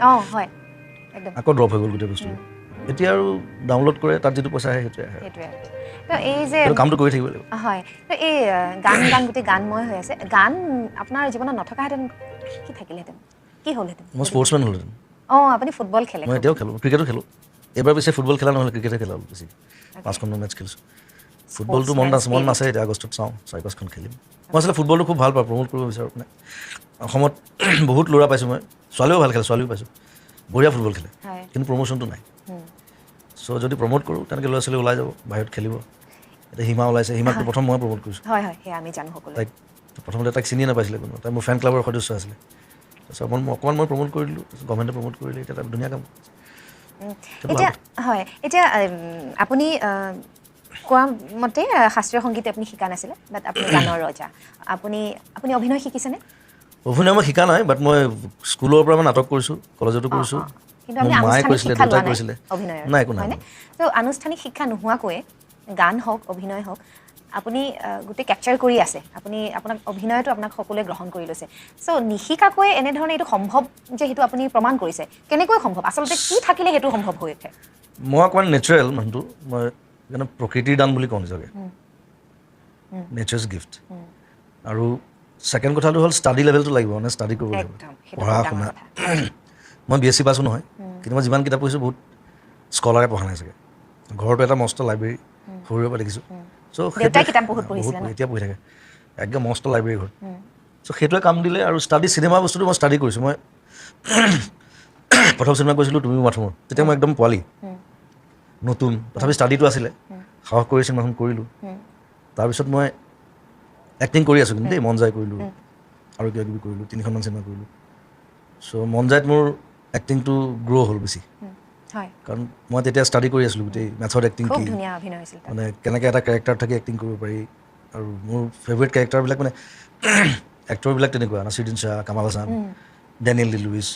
আকৌ ড্ৰপ হৈ গ'ল গোটেই বস্তুটো। এতিয়া আৰু ডাউনলোড কৰে, তাত যিটো পইচা আহে সেইটোৱে আহে। তো এই যে কামটো কৰি থাকিব লাগিব। হয়, তো এই গোটেই গানময় হৈ আছে, গান আপোনাৰ জীৱনত নথকাহেঁতেন কি থাকিলেহেঁতেন, কি হ'লহেঁতেন? মই স্পৰ্টছমেন হ'লহেঁতেন। আপুনি ফুটবল খেলে? মই এতিয়াও খেলোঁ, ক্ৰিকেটো খেলোঁ। এইবাৰ পিছে ফুটবল খেলা নহ'লে ক্ৰিকেটে খেলা হ'ল বেছি। 5খন মেটচ খেলিছোঁ। ফুটবলটো মন আছে, এতিয়া আগষ্টত চাওঁ 4-5খন খেলিম। মই আচলতে ফুটবলটো খুব ভাল পাওঁ, প্ৰমোট কৰিব বিচাৰোঁ। মানে অসমত বহুত ল'ৰা পাইছোঁ মই, ছোৱালীও ভাল খেলে, ছোৱালীও পাইছোঁ, বঢ়িয়া ফুটবল খেলে, কিন্তু প্ৰমোশ্যনটো নাই। চ' যদি প্ৰমোট কৰোঁ তেনেকৈ ল'ৰা ছোৱালী ওলাই যাব, বাহিৰত খেলিব। এতিয়া হিমা ওলাইছে, হিমাকটো প্ৰথম মই প্ৰমোট কৰিছোঁ। তাইক প্ৰথমতে তাইক চিনিয়ে নাপাইছিলে কোনো, তাই মোৰ ফেন ক্লাবৰ সদস্য আছিলে। তাৰপিছত অকণমান মই প্ৰমোট কৰিলোঁ, গভৰ্ণমেণ্টে প্ৰমোট কৰিলে, এতিয়া তাই ধুনীয়া কাম। এতিয়া আপুনি কোৱা মতে শাস্ত্ৰীয় সংগীত আপুনি শিকা নাছিলে, বাট আপুনি গানৰ ৰজা। আপুনি অভিনয় শিকিছেনে? অভিনয় মই শিকা নাই, বাট মই স্কুলৰ পৰা মই নাটক কৰিছোঁ, কলেজতো কৰিছোঁ। মায়ে কৰিছিলে, দেউতাই কৰিছিলে। নাই, একো নাই। তো আনুষ্ঠানিক শিক্ষা নোহোৱাকৈয়ে গান হওক, অভিনয় হওক, আপুনি গোটেই কেপচাৰ কৰি আছে। আপোনাক অভিনয়টো আপোনাক সকলোৱে গ্ৰহণ কৰি লৈছে। চ' নিশিকাকৈ এনেধৰণে এইটো সম্ভৱ যে সেইটো আপুনি প্ৰমাণ কৰিছে, কেনেকৈ সম্ভৱ? আচলতে কি থাকিলে সেইটো সম্ভৱ হৈ উঠে? মই অকণমান নেচাৰেল মানুহটো, মই মানে প্ৰকৃতিৰ দান বুলি কওঁ নিজকে, নেচাৰ্ছ গিফ্ট। আৰু ছেকেণ্ড কথাটো হ'ল ষ্টাডি লেভেলটো লাগিব, মানে ষ্টাডি কৰিব লাগিব, পঢ়া শুনা। মই BSc পাছো নহয়, কিন্তু মই যিমান কিতাপ পঢ়িছোঁ বহুত স্কলাৰে পঢ়া নাই চাগে। ঘৰতো এটা মস্ত লাইব্ৰেৰী সৰুৰে পৰা দেখিছোঁ। চ' দেউতাই কিতাপ বহুত পঢ়িছিলে ন? এতিয়া পঢ়ি থাকে, একদম মস্ত লাইব্ৰেৰী ঘৰত। চ' সেইটোৱে কাম দিলে আৰু চিনেমা বস্তুটো মই ষ্টাডি কৰিছোঁ মই প্ৰথম চিনেমা কৰিছিলোঁ তুমি মাথোঁ তেতিয়া মই একদম পোৱালি নতুন তথাপি ষ্টাডিটো আছিলে সাহস কৰি চিনেমাখন কৰিলোঁ তাৰপিছত মই এক্টিং কৰি আছোঁ কিন্তু দেই মন যায় কৰিলোঁ আৰু কিবা কিবি কৰিলোঁ 3খনমান চিনেমা কৰিলোঁ চ' মন যায়ত মোৰ এক্টিংটো গ্ৰ' হ'ল বেছি কাৰণ মই তেতিয়া ষ্টাডি কৰি আছিলোঁ গোটেই মেথড এক্টিং কি মানে কেনেকৈ এটা কেৰেক্টাৰ থাকি এক্টিং কৰিব পাৰি আৰু মোৰ ফেভৰেট কেৰেক্টাৰবিলাক মানে এক্টৰবিলাক তেনেকুৱা Naseeruddin Shah Kamal Haasan Daniel Day Lewis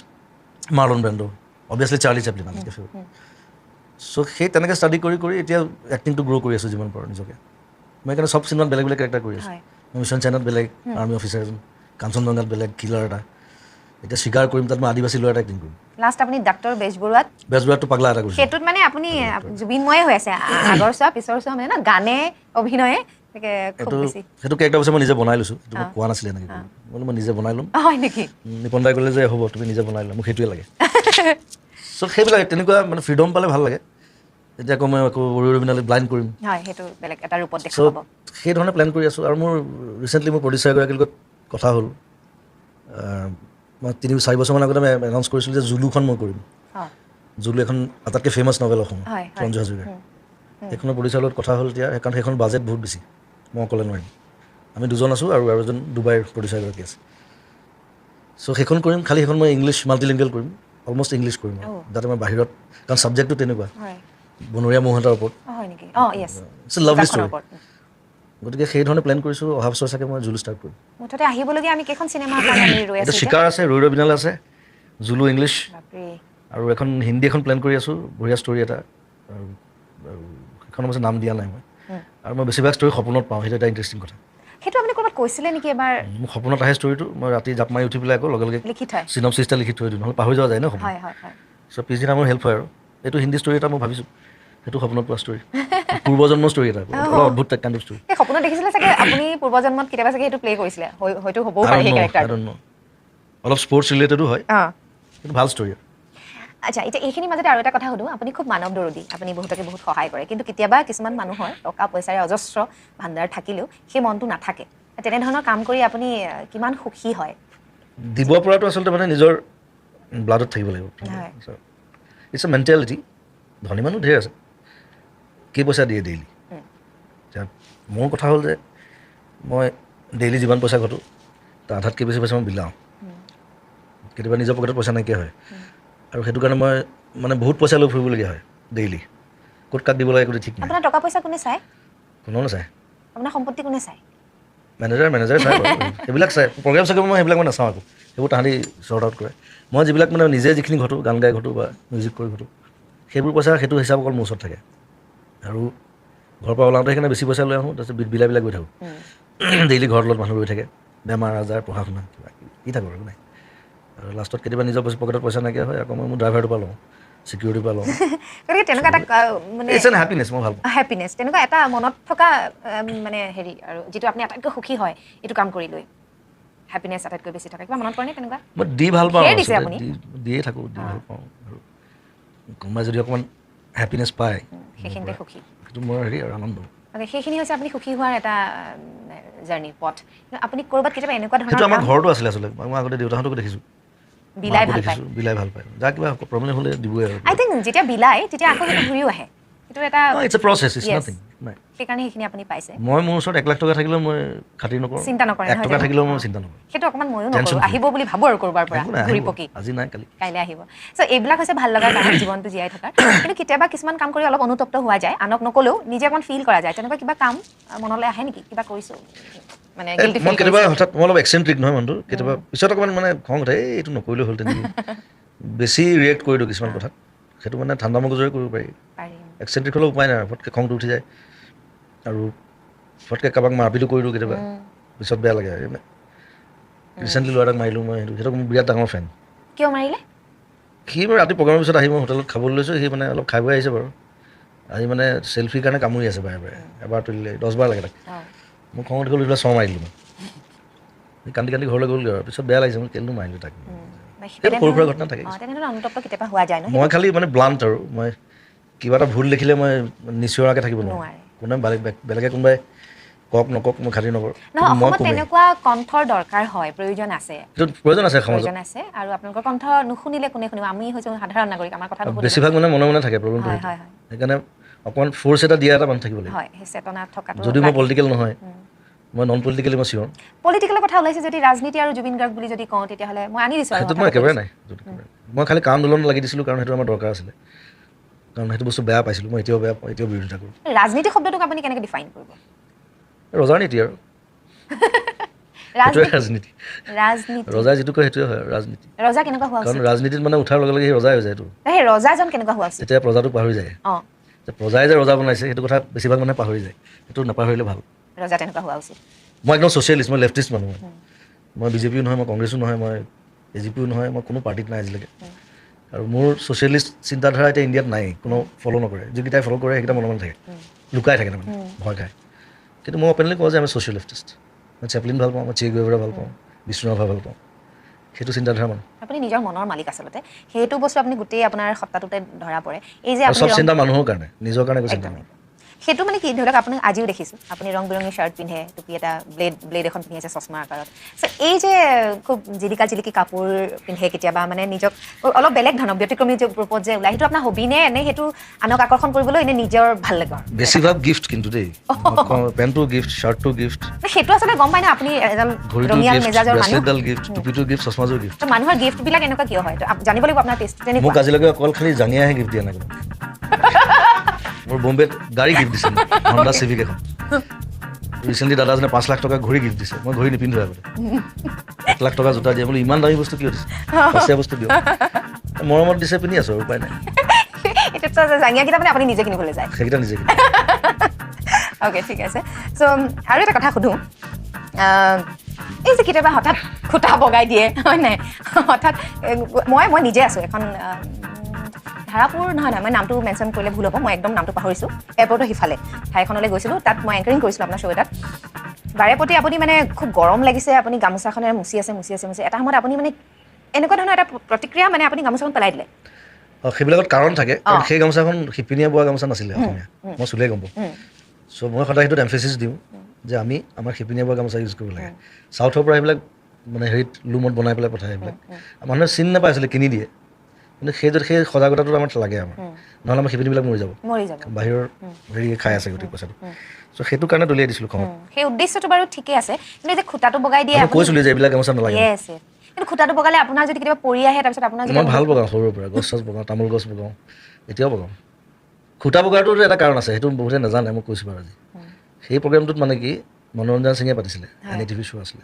Marlon Brando obviously Charlie Chaplin আজিকালি ফেভৰেট চ' সেই তেনেকৈ ষ্টাডি কৰি কৰি এতিয়া এক্টিংটো গ্ৰ' কৰি আছোঁ যিমান পাৰোঁ নিজকে মই সেইকাৰণে চব চিনেমাত বেলেগ বেলেগ কেৰেক্টাৰ কৰি আছোঁ মই মিছন চাইনাত বেলেগ আৰ্মি অফিচাৰ এজন কাঞ্চনজংঘাত বেলেগ কিলাৰ এটা এতিয়া স্বীকাৰ কৰিম তাত মই আদিবাসী ল'ৰা এটা এক্টিং কৰিম লাষ্ট আপুনি ডাক্তৰ বেজবৰুৱাটো পাগলা এটা কৰিছোঁ সেইটোত মানে আপুনি জুবিনময়ে হৈ আছে আগৰ চোৱা পিছৰ চোৱা মানে ন গানে অভিনয়ে সেইটো কেৰেক্টাৰ পিছত মই নিজে বনাই লৈছোঁ সেইটো মই কোৱা নাছিলে এনেকৈ মই নিজে বনাই ল'ম হয় নেকি নিপন দাই ক'লে যে হ'ব তুমি নিজে বনাই লোৱা মোক সেইটোৱে লাগে চ' সেইবিলাক তেনেকুৱা মানে ফ্ৰীডম পালে ভাল লাগে এতিয়া আকৌ মই আকৌ অৰিবিনালৈ ব্লাইণ্ড কৰিম সেইটো বেলেগ এটা ৰূপত চ' সেইধৰণে প্লেন কৰি আছোঁ আৰু মোৰ ৰিচেণ্টলি মোৰ প্ৰডিউচাৰ এগৰাকীৰ লগত কথা হ'ল মই 3-4 বছৰমান আগতে মই এনাউন্স কৰিছিলোঁ যে জুলুখন মই কৰিম জুলু এখন আটাইতকৈ ফেমাছ নভেল অসম ৰঞ্জু হাজৰিকাৰ সেইখনৰ প্ৰডিউচাৰৰ লগত কথা হ'ল এতিয়া কাৰণ সেইখন বাজেট বহুত বেছি মই অকলে নোৱাৰিম আমি দুজন আছোঁ আৰু এজন ডুবাইৰ প্ৰডিউচাৰ এগৰাকী আছে চ' সেইখন কৰিম খালি সেইখন মই ইংলিছ মাল্টিলিংগুৱেল কৰিম অলমষ্ট ইংলিছ কৰিম যাতে মই বাহিৰত কাৰণ ছাবজেক্টটো তেনেকুৱা বনৰীয়া ম'হ এটাৰ ওপৰত ইটছ এ লাভলি ষ্টৰী গতিকে সেই ধৰণে প্লেন কৰিছোঁ অহা বছৰ চাগে মই জুলু ষ্টাৰ্ট কৰিম মুঠতে আহিবলগীয়া আমি কেইখন চিনেমা ৰৈ আছে চিকাৰ আছে ৰৈ বিনালে আছে জুলু ইংলিছ আৰু এখন হিন্দী এখন প্লেন কৰি আছোঁ বঢ়িয়া ষ্টৰী এটা আৰু সেইখন অৱশ্যে নাম দিয়া নাই মই আৰু মই বেছিভাগ ষ্টৰী সপোনত পাওঁ সেইটো এটা ইণ্টাৰেষ্টিং কথা সেইটো আপুনি ক'ৰবাত কৈছিলে নেকি এবাৰ মোক সপোনত আহে ষ্টৰীটো মই ৰাতি জাপ মাৰি উঠি পেলাই আকৌ লগে লগে লিখি থয় চিনপচিছটা লিখি থৈ দিওঁ নহ'লে পাহৰি যোৱা যায় ন সপোন চ' পিছদিনা মোৰ হেল্প হয় আৰু এইটো হিন্দী ষ্টৰী এটা মই ভাবিছোঁ সেইটো সপোনত পোৱা ষ্টৰী পূৰ্বজন্মৰ ষ্টৰী এটা অলপ অদ্ভুত কাইণ্ড অফ ষ্টৰী সপোনত দেখিছিলে চাগে আপুনি পূৰ্বজন্মত কেতিয়াবা চাগে সেইটো প্লে কৰিছিলে হয়তো হ'বও পাৰে সেই কেৰেক্টাৰটো অলপ স্পৰ্টছ ৰিলেটেডো হয় কিন্তু ভাল ষ্টৰী আচ্ছা এতিয়া এইখিনিৰ মাজতে আৰু এটা কথা সুধোঁ আপুনি খুব মানৱ দৰদী আপুনি বহুতকে বহুত সহায় কৰে কিন্তু কেতিয়াবা কিছুমান মানুহৰ টকা পইচাৰে অজস্ৰ ভাণ্ডাৰ থাকিলেও সেই মনটো নাথাকে তেনেধৰণৰ কাম কৰি আপুনি কিমান সুখী হয় দিব পৰাটো আচলতে মানে নিজৰ ব্লাডত থাকিব লাগিব ইটছ এ মেণ্টেলিটি ধনী মানুহ ঢেৰ আছে কি পইচা দিয়ে ডেইলি এতিয়া মোৰ কথা হ'ল যে মই ডেইলি যিমান পইচা ঘটোঁ তাৰ আধাতকৈ বেছি পইচা মই বিলাওঁ কেতিয়াবা নিজৰ পকেটত পইচা নাইকিয়া হয় আৰু সেইটো কাৰণে মই মানে বহুত পইচা লৈ ফুৰিবলগীয়া হয় ডেইলি ক'ত কাক দিব লাগে একো ঠিক নাই আপোনাৰ টকা পইচা কোনে চায় কোনেও নাচায় আপোনাৰ সম্পত্তি কোনে চায় মেনেজাৰ চায় সেইবিলাক চায় প্ৰগ্ৰেম চাগে মই সেইবিলাক মই নাচাওঁ আকৌ সেইবোৰ তাহাঁতি শ্বৰ্ট আউট কৰে মই যিবিলাক মানে নিজে যিখিনি ঘটোঁ গান গাই ঘটোঁ বা মিউজিক কৰি ঘটোঁ সেইবোৰ পইচা সেইটো হিচাপ অকল মোৰ ওচৰত থাকে আৰু ঘৰৰ পৰা ওলাওঁতে সেইকাৰণে বেছি পইচা লৈ আহোঁ তাৰপিছত বিলাবিলাক গৈ থাকোঁ ডেইলি ঘৰৰ লগত মানুহ ৰৈ থাকে বেমাৰ আজাৰ পঢ়া শুনা কিবা কি থাকোঁ আৰু নাই আৰু লাষ্টত কেতিয়াবা নিজৰ পকেটত পইচা নাইকিয়া হয় আকৌ মই মোৰ ড্ৰাইভাৰটোৰ পৰা লওঁ চিকিউৰিটিৰ পৰা লওঁ গতিকে তেনেকুৱা এটা মানে হেপিনেছ মই ভাল পাওঁ হেপিনেছ তেনেকুৱা এটা মনত থকা মানে হেৰি আৰু যিটো আপুনি আটাইতকৈ সুখী হয় এইটো কাম কৰি লৈ হেপিনেছ আটাইতকৈ বেছি থাকে কিবা মনত পৰেনে তেনেকুৱা মই দি ভাল পাওঁ দিয়ে থাকোঁ দি ভাল পাওঁ আৰু কোনোবাই যদি অকণমান হেপিনেছ পায় সেইখিনিতে সুখী সেইটো মোৰ হেৰি আৰু আনন্দ সেইখিনি হৈছে আপুনি সুখী হোৱাৰ এটা জাৰ্ণি পথ আপুনি ক'ৰবাত কেতিয়াবা এনেকুৱা সেইটো আমাৰ ধৰণৰ ঘৰতো আছিলে আচলতে মই আগতে দেউতাহঁতকো দেখিছোঁ বিলাই ভাল পায় যা কিবা প্ৰব্লেম হ'লে দিবই আৰু আই থিংক যেতিয়া বিলাই তেতিয়া আকৌ সেইটো ঘূৰিও আহে সেইটো এটা it's a process it's nothing সেইকাৰণে সেইখিনি আপুনি পাইছে মই মোৰ ওচৰত 1 লাখ টকা থাকিলেও মই খাতিৰ নকৰোঁ চিন্তা নকৰে 1 টকা থাকিলেও মই চিন্তা নকৰোঁ সেইটো অকণমান ময়ো নকৰোঁ আহিব বুলি ভাবোঁ আৰু ক'ৰবাৰ পৰা ঘূৰি পকি আজি নাই কাইলৈ আহিব চ' এইবিলাক হৈছে ভাল লগা কাৰণ জীৱনটো জীয়াই থকাৰ কিন্তু কেতিয়াবা কিছুমান কাম কৰি অলপ অনুতপ্ত হোৱা যায় আনক নকলেও নিজে অকণমান ফিল কৰা যায় তেনেকুৱা কিবা কাম মনলৈ আহে নেকি কিবা কৰিছোঁ মানে মই কেতিয়াবা হঠাৎ মই অলপ এক্সেণ্ট্ৰিক নহয় মানুহটো কেতিয়াবা পিছত অকণমান মানে খং উঠে এইটো নকৰিলেও হ'ল তেনেকৈ বেছি ৰিয়েক্ট কৰি দিওঁ কিছুমান কথাত সেইটো মানে ঠাণ্ডা মগজুৰে কৰিব পাৰি এক্সেণ্ট্ৰিক হ'লেও উপায় নাই ফটকৈ খংটো উঠি যায় আৰু ফটকৈ কাৰোবাক মাৰপিটো কৰি দিওঁ কেতিয়াবা পিছত বেয়া লাগে ৰিচেণ্টলি ল'ৰা এটাক মাৰিলোঁ মই সেইটো মোৰ বিৰাট ডাঙৰ ফেন কিয় মাৰিলে সি মই ৰাতি প্ৰগ্ৰামৰ পিছত আহি মই হোটেলত খাবলৈ লৈছোঁ সি মানে অলপ খাই বৈ আহিছে বাৰু আজি মানে চেল্ফিৰ কাৰণে কামুৰি আছে বাৰে বাৰে এবাৰ তুলিলে 10 বাৰ লাগে তাক মোক খং উঠি গ'ল এইবিলাক চৰ মাৰি দিলোঁ মই কান্দি কান্দি ঘৰলৈ গ'লগৈ আৰু পিছত বেয়া লাগিছে মই কেলেনো মাৰিলোঁ তাক সৰু সুৰা ঘটনা থাকে মই খালি মানে ব্লাণ্ট আৰু মই কিবা এটা ভুল দেখিলে মই নিচিঞৰাকৈ থাকিব নোৱাৰোঁ কোনোবাই বেলেগে কোনোবাই কওক নকওক মই খাতিৰ নকৰোঁ নহয় মই অসমত কমেই তেনেকুৱা কণ্ঠৰ দৰকাৰ হয় প্ৰয়োজন আছে এইটো প্ৰয়োজন আছে সমাজত প্ৰয়োজন আছে আৰু আপোনালোকৰ কণ্ঠ নুশুনিলে কোনে শুনিব আমি হৈছোঁ সাধাৰণ নাগৰিক আমাৰ কথা নুশুনিব বেছিভাগ মানে মনে মনে থাকে প্ৰব্লেমটো হয় সেইটো হয় হয় সেইকাৰণে অকণমান ফ'ৰ্চ এটা দিয়া এটা মানুহ থাকিব লাগিব হয় সেই চেতনা থকাটো যদিও মই পলিটিকেল নহয় মই নন পলিটিকেলি মই চিয়ৰ পলিটিকেলৰ কথা ওলাইছে যদি ৰাজনীতি আৰু জুবিন গাৰ্গ বুলি যদি কওঁ তেতিয়াহ'লে মই আনি দিছোঁ আৰু সেইটোত মই একেবাৰে নাই মই খালি কা আন্দোলন লাগি দিছিলোঁ কাৰণ সেইটো আমাৰ দৰকাৰ আছিলে কাৰণ সেইটো বস্তু বেয়া পাইছিলোঁ মই এতিয়াও বেয়া পাওঁ এতিয়াও বিৰোধিতা কৰোঁ ৰাজনীতি শব্দটোক আপুনি কেনেকৈ ডিফাইন কৰিব ৰজাৰ নীতি আৰু সেইটোৱে ৰাজনীতি ৰাজনীতি ৰাজনীতি ৰজাই যিটো কয় সেইটোৱে হয় ৰাজনীতি ৰজা কেনেকুৱা হোৱা কাৰণ উচিত ৰাজনীতিত মানে উঠাৰ লগে লগে সেই ৰজাই হৈ যায় এইটো সেই ৰজাজন কেনেকুৱা হোৱা উচিত তেতিয়া প্ৰজাটো পাহৰি যায় অঁ যে প্ৰজাই যে ৰজা বনাইছে সেইটো কথা বেছিভাগ মানুহে পাহৰি যায় সেইটো নাপাহৰিলে ভাল ৰজা তেনেকুৱা হোৱা উচিত মই একদম ছ'চিয়েলিষ্ট মই লেফটিষ্ট মানুহ মই বিজেপিও নহয় মই কংগ্ৰেছো নহয় মই এজিপিও নহয় মই কোনো পাৰ্টিত নাই আজিলৈকে আৰু মোৰ ছ'চিয়েলিষ্ট চিন্তাধাৰা এতিয়া ইণ্ডিয়াত নাই কোনো ফ'ল' নকৰে যিকেইটাই ফ'ল' কৰে সেইকেইটা মনে মনে থাকে লুকাই থাকে তাৰমানে ভয় খায় কিন্তু মই অপেনলি কওঁ যে আমি ছ'চিয়েল লেফটিষ্ট মই চেপলিন ভাল পাওঁ মই চে গুৱেভাৰা ভাল পাওঁ বিষ্ণুৰাভা ভাল পাওঁ সেইটো চিন্তাধাৰা মানুহ আপুনি নিজৰ মনৰ মালিক আচলতে সেইটো বস্তু আপুনি গোটেই আপোনাৰ সত্তাটোতে ধৰা পৰে এই যে আৰু আপুনি চব চিন্তা মানুহৰ কাৰণে নিজৰ কাৰণে একো চিন্তা একদম নহয় সেইটো মানে কি ধৰি লওক আপুনি আজিও দেখিছোঁ আপুনি ৰং বিৰঙী শ্বাৰ্ট পিন্ধে টুপি এটা ব্লেড এখন পিন্ধি আছে চশমাৰ আকাৰত এই যে খুব জিলিকা জিলিকি কাপোৰ পিন্ধে কেতিয়াবা মানে নিজক অলপ বেলেগ ধৰণৰ ব্যতিক্ৰমী যে ৰূপত যে ওলাই সেইটো আপোনাৰ হবি নে নে সেইটো আনক আকৰ্ষণ কৰিবলৈ এনে নিজৰ ভাল লাগে বেছিভাগ গিফ্ট কিন্তু দেই পেণ্টটো গিফ্ট শ্বাৰ্টটো গিফ্ট সেইটো আচলতে গম পাই ন আপুনি এজন ঘড়ীটো ৰঙিয়াল গিফ্ট মেজাজৰ মানুহ ব্ৰেচলেটডাল গিফ্ট টুপিটো গিফ্ট চশমাযোৰ গিফ্ট তো মানুহৰ গিফ্টবিলাক এনেকুৱা কিয় হয় তো জানিব লাগিব আপোনাৰ টেষ্ট মোক তেনেকুৱা আজিলৈকে অকল খালি জাঙিয়াহে গিফ্ট দিয়া নাই কোনো মোৰ বম্বেত গাড়ী গিফ্ট দিছে হণ্ডা চিভিক এখন ৰিচেণ্টলি দাদাজনে 5 লাখ টকা ঘড়ী গিফ্ট দিছে মই ঘড়ী নিপিন্ধোঁ আগতে 1 লাখ টকা জোতা দিয়ে বোলো ইমান দামী বস্তু কিয় দিছে সঁচীয়া বস্তু দিয়ক মৰমত দিছে পিন্ধি আছোঁ আৰু উপায় নাই এইটো জাঙিয়াকেইটা মানে আপুনি নিজে কিনিবলৈ যায় সেইকেইটা নিজে কিনে অ'কে ঠিক আছে চ' আৰু এটা কথা সুধোঁ এই যে কেতিয়াবা হঠাৎ খুটা বগাই দিয়ে হয় নাই হঠাৎ মই নিজে আছোঁ এখন ধাৰাপুৰ নহয় মই নামটো মেনশ্যন কৰিলে ভুল হ'ব মই একদম নামটো পাহৰিছোঁ এয়াৰপৰ্টৰ সিফালে ঠাইখনলৈ গৈছিলোঁ তাত মই এংকাৰিং কৰিছিলোঁ আপোনাৰ শ্ব' এটাত বাৰে প্ৰতি আপুনি মানে খুব গৰম লাগিছে আপুনি গামোচাখনেৰে মুচি আছে এটা সময়ত আপুনি মানে এনেকুৱা ধৰণৰ এটা প্ৰতিক্ৰিয়া মানে আপুনি গামোচাখন পেলাই দিলে সেইবিলাকত কাৰণ থাকে কাৰণ সেই গামোচাখন শিপিনীয়ে বোৱা গামোচা নাছিলে অসমীয়া মই চুলেই গম পাওঁ চ' মই সদায় সেইটোত এমফেচিছ দিওঁ যে আমি আমাৰ শিপিনীয়ে বোৱা গামোচা ইউজ কৰিব লাগে চাউথৰ পৰা সেইবিলাক মানে হেৰিত লুমত বনাই পেলাই পঠায় সেইবিলাক মানুহে চিনি নাপায় আছিলে কিনি দিয়ে কিন্তু সেই সজাগতাটো আমাৰ লাগে আমাৰ নহ'লে আমাৰ শিপিনীবিলাক মৰি যাব বাহিৰৰ হেৰি খাই আছে গোটেই পইচাটো চ' সেইটো কাৰণে দলিয়াই দিছিলোঁ খঙত সেই উদ্দেশ্যটো বাৰু ঠিকে আছে কিন্তু এতিয়া খুটাটো বগাই দিয়ে মই কৈছিলোঁ যে এইবিলাক গামোচা নালাগে কিন্তু খুটাটো বগালে আপোনাৰ যদি কেতিয়াবা পৰি আহে তাৰপিছত আপোনাৰ মই ভাল বগাওঁ সৰুৰ পৰা গছ চছ বগাওঁ তামোল গছ বগাওঁ এতিয়াও বগাওঁ খুটা বগাটোতো এটা কাৰণ আছে সেইটো বহুতে নাজানে মই কৈছোঁ বাৰু আজি সেই প্ৰগ্ৰেমটোত মানে কি মনোৰঞ্জন সিঙে পাতিছিলে এনি টিভি শ্ব' আছিলে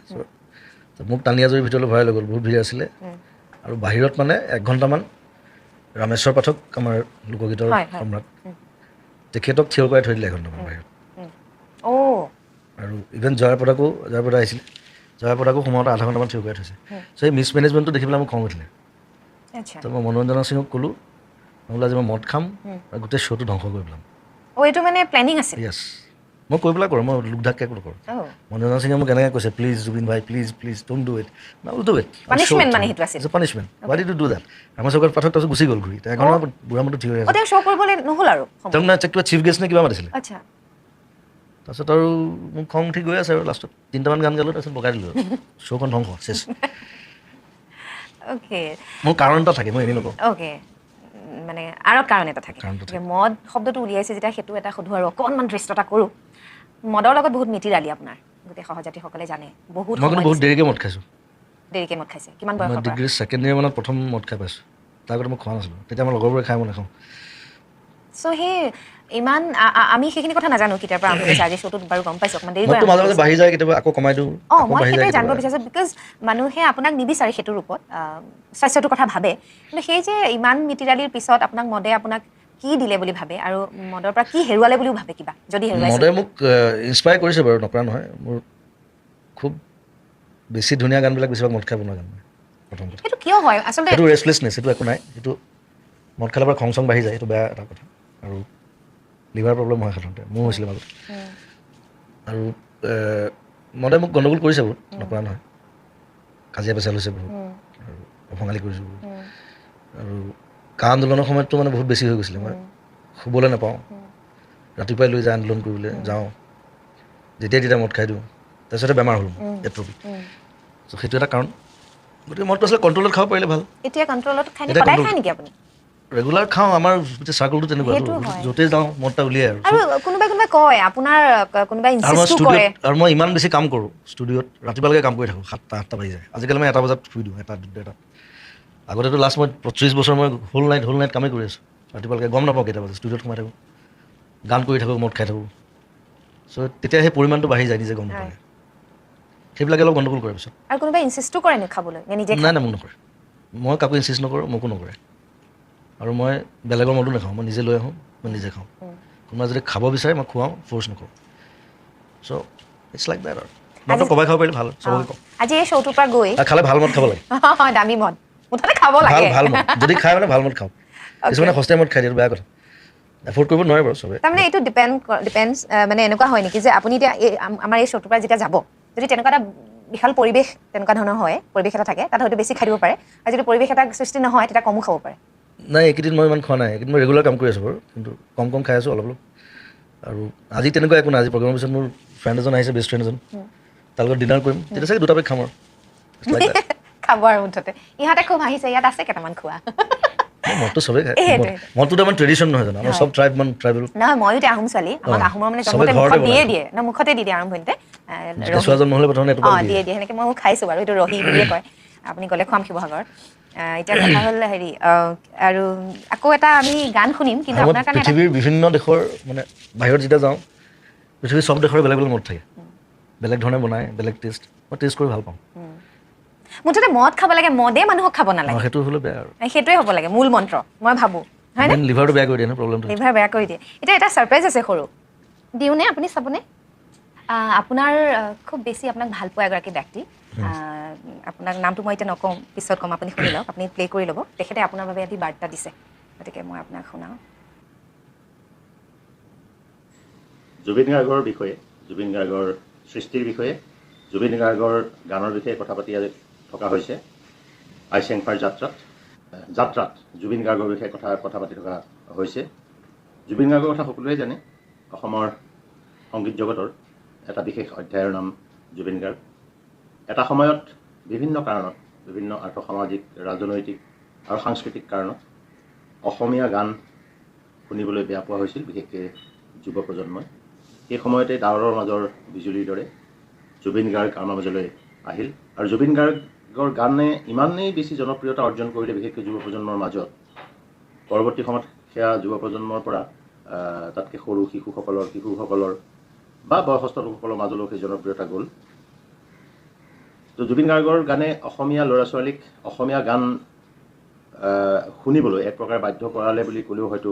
চ' মোক টানিয়াজুৰিৰ ভিতৰলৈ ভৰাই লৈ গ'ল বহুত ভিৰ আছিলে আৰু বাহিৰত মানে 1 ঘণ্টামান ৰামেশ্বৰ পাঠক আমাৰ লোকগীতৰ সম্ৰাট তেখেতক থিয় কৰাই থৈ দিলে 1 ঘণ্টামান বাহিৰত আৰু ইভেন জয়াপ্ৰদাকো আহিছিলে জয়াপ্ৰদাকো সোমাওঁতে 0.5 ঘণ্টামান থিয় কৰাই থৈছে চ' সেই মিছমেনেজমেণ্টটো দেখি পেলাই মোক খং উঠিলে তো মই মনোৰঞ্জন সিঙক ক'লোঁ মই বোলো আজি মই মদ খাম আৰু গোটেই শ্ব'টো ধ্বংস কৰি পেলাম এইটো মানে প্লেনিং আছিল য়েছ মই কৈ পেলাই কৰোঁ মই লোক ধাককৈ একো নকৰোঁ মনোৰঞ্জন সিঙে মোক এনেকৈ কৈছে প্লিজ জুবিন ভাই প্লিজ ডোণ্ট ডু ইট মই উইল ডু ইট পানিছমেণ্ট মানে সেইটো আছিল punishment what did you do that Rameshwar Pathak তাৰপিছত গুচি গ'ল ঘূৰি 1 ঘণ্টা বুঢ়া মানুহটো থিয় হৈ আছে তেওঁ শ্ব' কৰিবলৈ নহ'ল আৰু তেওঁক না কিবা চিফ গেষ্ট নে কিবা মাতিছিলে আচ্ছা তাৰপিছত আৰু মোক খং উঠি গৈ আছে আৰু লাষ্টত 3টামান গান গালোঁ তাৰপিছত বগাই দিলোঁ শ্ব'খন ধ্বংস চেছ অ'কে মোৰ কাৰণ এটা থাকে মই এনেই নকওঁ অ'কে মানে আৰু কাৰণ এটা থাকে মদ শব্দটো উলিয়াইছে যেতিয়া সেইটো এটা সোধোঁ আৰু অকণমান দৃষ্টতা কৰোঁ মদৰ লগত বহুত মিতিৰালি আপোনাৰ গোটেই সহযাত্ৰীসকলে জানে বহুত মই কিন্তু বহুত দেৰিকৈ মদ খাইছোঁ দেৰিকৈ মদ খাইছে কিমান বয়সৰ মই পৰা ডিগ্ৰী 2nd year মানত প্ৰথম মদ খাই পাইছোঁ তাৰ আগতে মই খোৱা নাছিলোঁ তেতিয়া আমাৰ লগৰবোৰে খাই মই নাখাওঁ চ' সেই ইমান আমি সেইখিনি কথা নাজানো কেতিয়াৰ পৰা আৰম্ভ কৰিছে আজি শ্ব'টোত বাৰু গম পাইছোঁ অকণমান দেৰি মদটো মাজে মাজে বাঢ়ি যায় কেতিয়াবা আকৌ কমাই দিওঁ মই সেইটোৱে জানিব বিচাৰিছোঁ বিকজ মানুহে আপোনাক নিবিচাৰে সেইটো ৰূপত স্বাস্থ্যটোৰ কথা ভাবে কিন্তু সেই যে ইমান মিতিৰালিৰ পিছত আপোনাক মদে আপোনাক কি দিলে বুলি ভাবে আৰু মদৰ পৰা কি হেৰুৱালে বুলিও ভাবে কিবা যদি মদে মোক ইনস্পায়াৰ কৰিছে বাৰু নকৰা নহয় মোৰ খুব বেছি ধুনীয়া গানবিলাক বেছিভাগ মদ খাই বনোৱা গান প্ৰথম কথা সেইটো কিয় হয় আচলতে সেইটো ৰেষ্টলেছনেছ সেইটো একো নাই সেইটো মদ খালে পৰা খং চং বাঢ়ি যায় সেইটো বেয়া এটা কথা আৰু লিভাৰ প্ৰব্লেম হয় সাধাৰণতে মোৰ হৈছিলে মাজত আৰু মদে মোক গণ্ডগোল কৰিছে বহুত নকৰা নহয় কাজিয়া পেচাল হৈছে বহুত আৰু অভঙালী কৰিছোঁ বহুত আৰু কা আন্দোলনৰ সময়ততো মানে বহুত বেছি হৈ গৈছিলে মই শুবলৈ নাপাওঁ ৰাতিপুৱাই লৈ যায় আন্দোলন কৰিবলৈ যাওঁ যেতিয়া মদ খাই দিওঁ তাৰপিছতে বেমাৰ হ'ল এট্ৰপি চ' সেইটো এটা কাৰণ গতিকে মদটো আচলতে কণ্ট্ৰলত খাব পাৰিলে ভাল এতিয়া কণ্ট্ৰলত খাই এতিয়া সদায় control- খাই নেকি আপুনি ৰেগুলাৰ খাওঁ আমাৰ গোটেই চাৰ্কলটো তেনেকুৱা সেইটো হয়। য'তেই যাওঁ মদটা উলিয়াই আৰু কোনোবাই কয় আপোনাৰ কোনোবাই আৰু মই ইনচিষ্টো কৰে ষ্টুডিঅ'ত আৰু মই ইমান বেছি কাম কৰোঁ ষ্টুডিঅ'ত ৰাতিপুৱালৈকে কাম কৰি থাকোঁ 7টা বাজি যায় আজিকালি মই 1টা বজাত শুই দিওঁ 1টা আগতেতো লাষ্ট মই 35 বছৰ মই হোল নাইট কামেই কৰি আছোঁ ৰাতিপুৱালৈকে গম নাপাওঁ কেইটা বজাত ষ্টুডিঅ'ত সোমাই থাকোঁ গান কৰি থাকোঁ মদ খাই থাকোঁ চ' তেতিয়া সেই পৰিমাণটো বাঢ়ি যায় নিজে গম নাপায় সেইবিলাকে অলপ গণ্ডগোল কৰে পিছত আৰু কোনোবাই ইনচিষ্টো কৰে নে খাবলৈ নে নিজে নাই মোক নকৰে মই কাকো ইনচিষ্ট নকৰোঁ মোকো নকৰে আৰু মই বেলেগৰ মদো নাখাওঁ মই নিজে লৈ আহোঁ মই নিজে খাওঁ কোনোবাই যদি খাব বিচাৰে মই খুৱাওঁ ফ'ৰ্চ নকৰোঁ চ' ইটছ লাইক দেট আৰু মদটো কমাই খাব পাৰিলে ভাল চবকে কওঁ আজি এই শ্ব'টোৰ পৰা গৈ আৰু খালে ভাল মদ খাব লাগে দামী মদ মুঠতে খাব ভাল লাগে ভাল মদ যদি খাই মানে ভাল মদ খাওঁ কিছুমানে সস্তীয়া মদ খাই দিয়ে বেয়া কথা এফৰ্ড কৰিব নোৱাৰে বাৰু চবে তাৰমানে এইটো ডিপেণ্ডছ মানে এনেকুৱা হয় নেকি যে আপুনি এতিয়া আমাৰ এই শ্ব'টোৰ পৰা যেতিয়া যাব যদি তেনেকুৱা এটা বিশাল পৰিৱেশ তেনেকুৱা ধৰণৰ হয় পৰিৱেশ এটা থাকে তাত হয়তো বেছি খাই দিব পাৰে আৰু যদি পৰিৱেশ এটা সৃষ্টি নহয় তেতিয়া কমো খাব পাৰে নাই এইকেইদিন মই ইমান খোৱা নাই এইকেইদিন মই ৰেগুলাৰ কাম কৰি আছোঁ বাৰু কিন্তু কম খাই আছোঁ অলপ আৰু আজি তেনেকুৱা একো নাই আজি প্ৰগ্ৰামৰ পিছত মোৰ ফ্ৰেণ্ড এজন আহিছে বেষ্ট ফ্ৰেণ্ড এজন তাৰ লগত ডিনাৰ কৰিম তেতিয়া চাগে 2টা পেক খাম আৰু খাব আৰু মুঠতে ইহঁতে খুব হাঁহিছে ইয়াত আছে কেইটামান খোৱা মদটো চবেই খায় সেইটোৱে। মদটো তাৰমানে ট্ৰেডিশ্যন নহয় জানো আমাৰ চব ট্ৰাইবেল নহয় ময়ো এতিয়া আহোম ছোৱালী আমাক আহোমৰ মানে চবে জন্মতে ঘৰতে মুখত বনায়। দিয়ে ন মুখতে দি দিয়ে আৰম্ভণিতে কেঁচুৱা জন্ম হ'লে প্ৰথমে এইটো দিয়ে সেনেকৈ মই খাইছোঁ বাৰু এইটো ৰহি বুলিয়ে কয় আপুনি গ'লে খুৱাম শিৱসাগৰ এতিয়া কথা হ'ল হেৰি আৰু আকৌ এটা আমি গান শুনিম কিন্তু আৰু মই আপোনাৰ কাৰণে এটা পৃথিৱীৰ বিভিন্ন দেশৰ মানে বাহিৰত যেতিয়া যাওঁ পৃথিৱীৰ চব দেশৰে বেলেগ মদ থাকে বেলেগ ধৰণে বনায় বেলেগ টেষ্ট মই টেষ্ট কৰি ভাল পাওঁ মুঠতে মদ খাব লাগে মদে মানুহক খাব নালাগে সেইটো হ'লে বেয়া আৰু সেইটোৱে হ'ব লাগে মূল মন্ত্ৰ মই ভাবোঁ হয়নে লিভাৰটো বেয়া কৰি দিয়ে ন প্ৰব্লেমটো লিভাৰ বেয়া কৰি দিয়ে এতিয়া এটা ছাৰপ্ৰাইজ আছে সৰু দিওঁনে আপুনি চাবনে আপোনাৰ খুব বেছি আপোনাক ভাল পোৱা এগৰাকী ব্যক্তি আপোনাক নামটো মই এতিয়া নকওঁ পিছত ক'ম আপুনি শুনি লওক আপুনি প্লে' কৰি ল'ব তেখেতে আপোনাৰ বাবে এটি বাৰ্তা দিছে গতিকে মই আপোনাক শুনাওঁ জুবিন গাৰ্গৰ বিষয়ে জুবিন গাৰ্গৰ সৃষ্টিৰ বিষয়ে জুবিন গাৰ্গৰ গানৰ বিষয়ে কথা পাতি থকা হৈছে আইচেংফাৰ যাত্ৰাত জুবিন গাৰ্গৰ বিষয়ে কথা পাতি থকা হৈছে জুবিন গাৰ্গৰ কথা সকলোৱে জানে অসমৰ সংগীত জগতৰ এটা বিশেষ অধ্যায়ৰ নাম জুবিন গাৰ্গ এটা সময়ত বিভিন্ন কাৰণত বিভিন্ন আৰ্থসামাজিক ৰাজনৈতিক আৰু সাংস্কৃতিক কাৰণত অসমীয়া গান শুনিবলৈ বেয়া পোৱা হৈছিল বিশেষকৈ যুৱ প্ৰজন্মই সেই সময়তে ডাৱৰৰ মাজৰ বিজুলীৰ দৰে জুবিন গাৰ্গ আমাৰ মাজলৈ আহিল আৰু জুবিন গাৰ্গৰ গানে ইমানেই বেছি জনপ্ৰিয়তা অৰ্জন কৰিলে বিশেষকৈ যুৱ প্ৰজন্মৰ মাজত পৰৱৰ্তী সময়ত সেয়া যুৱ প্ৰজন্মৰ পৰা তাতকৈ সৰু শিশুসকলৰ বা বয়সস্থ লোকসকলৰ মাজলৈও সেই জনপ্ৰিয়তা গ'ল তো জুবিন গাৰ্গৰ গানে অসমীয়া ল'ৰা ছোৱালীক অসমীয়া গান শুনিবলৈ এক প্ৰকাৰ বাধ্য কৰালে বুলি ক'লেও হয়তো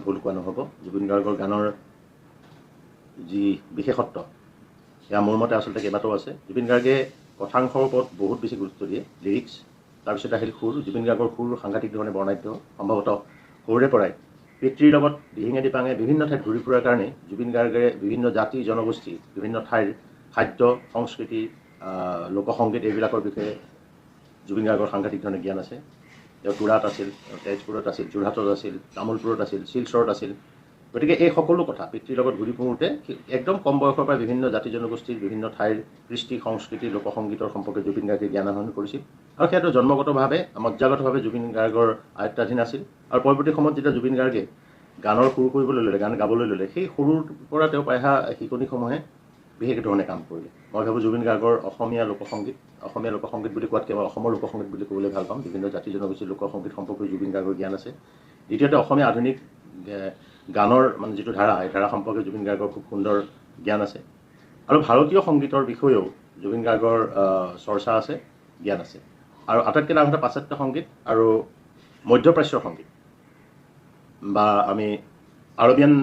ভুল কোৱা নহ'ব জুবিন গাৰ্গৰ গানৰ যি বিশেষত্ব সেয়া মোৰ মতে আচলতে কেইবাটাও আছে জুবিন গাৰ্গে কথাংশৰ ওপৰত বহুত বেছি গুৰুত্ব দিয়ে লিৰিক্স তাৰপিছত আহিল সুৰ জুবিন গাৰ্গৰ সুৰ সাংঘাতিক ধৰণে বৰ্ণাঢ্য সম্ভৱতঃ সৰুৰে পৰাই পিতৃৰ লগত দিহিঙে দিপাঙে বিভিন্ন ঠাইত ঘূৰি ফুৰাৰ কাৰণে জুবিন গাৰ্গে বিভিন্ন জাতি জনগোষ্ঠী বিভিন্ন ঠাইৰ খাদ্য সংস্কৃতি লোকসংগীত এইবিলাকৰ বিষয়ে জুবিন গাৰ্গৰ সাংঘাতিক ধৰণে জ্ঞান আছে তেওঁ তুৰাত আছিল তেজপুৰত আছিল যোৰহাটত আছিল তামোলপুৰত আছিল শিলচৰত আছিল গতিকে এই সকলো কথা পিতৃৰ লগত ঘূৰি ফুৰোঁতে একদম কম বয়সৰ পৰা বিভিন্ন জাতি জনগোষ্ঠীৰ বিভিন্ন ঠাইৰ কৃষ্টি সংস্কৃতি লোকসংগীতৰ সম্পৰ্কে জুবিন গাৰ্গে জ্ঞান আহৰণ কৰিছিল আৰু সেইটো জন্মগতভাৱে মজ্জাগতভাৱে জুবিন গাৰ্গৰ আয়ত্তাধীন আছিল আৰু পৰৱৰ্তী সময়ত যেতিয়া জুবিন গাৰ্গে গানৰ সুৰ কৰিবলৈ ল'লে গান গাবলৈ ল'লে সেই সৰুৰ পৰা তেওঁ প্ৰায় শিকনিসমূহে বিশেষ ধৰণে কাম কৰিলে মই ভাবোঁ জুবিন গাৰ্গৰ অসমীয়া লোকসংগীত বুলি কোৱাতকৈ মই অসমৰ লোকসংগীত বুলি ক'বলৈ ভাল পাম বিভিন্ন জাতি জনগোষ্ঠীৰ লোকসংগীত সম্পৰ্কে জুবিন গাৰ্গৰ জ্ঞান আছে দ্বিতীয়তে অসমীয়া আধুনিক গানৰ মানে যিটো ধাৰা এই ধাৰা সম্পৰ্কে জুবিন গাৰ্গৰ খুব সুন্দৰ জ্ঞান আছে আৰু ভাৰতীয় সংগীতৰ বিষয়েও জুবিন গাৰ্গৰ চৰ্চা আছে জ্ঞান আছে আৰু আটাইতকৈ ডাঙৰ কথা পাশ্চাত্য সংগীত আৰু মধ্যপ্ৰাচ্যৰ সংগীত বা আমি আৰবিয়ান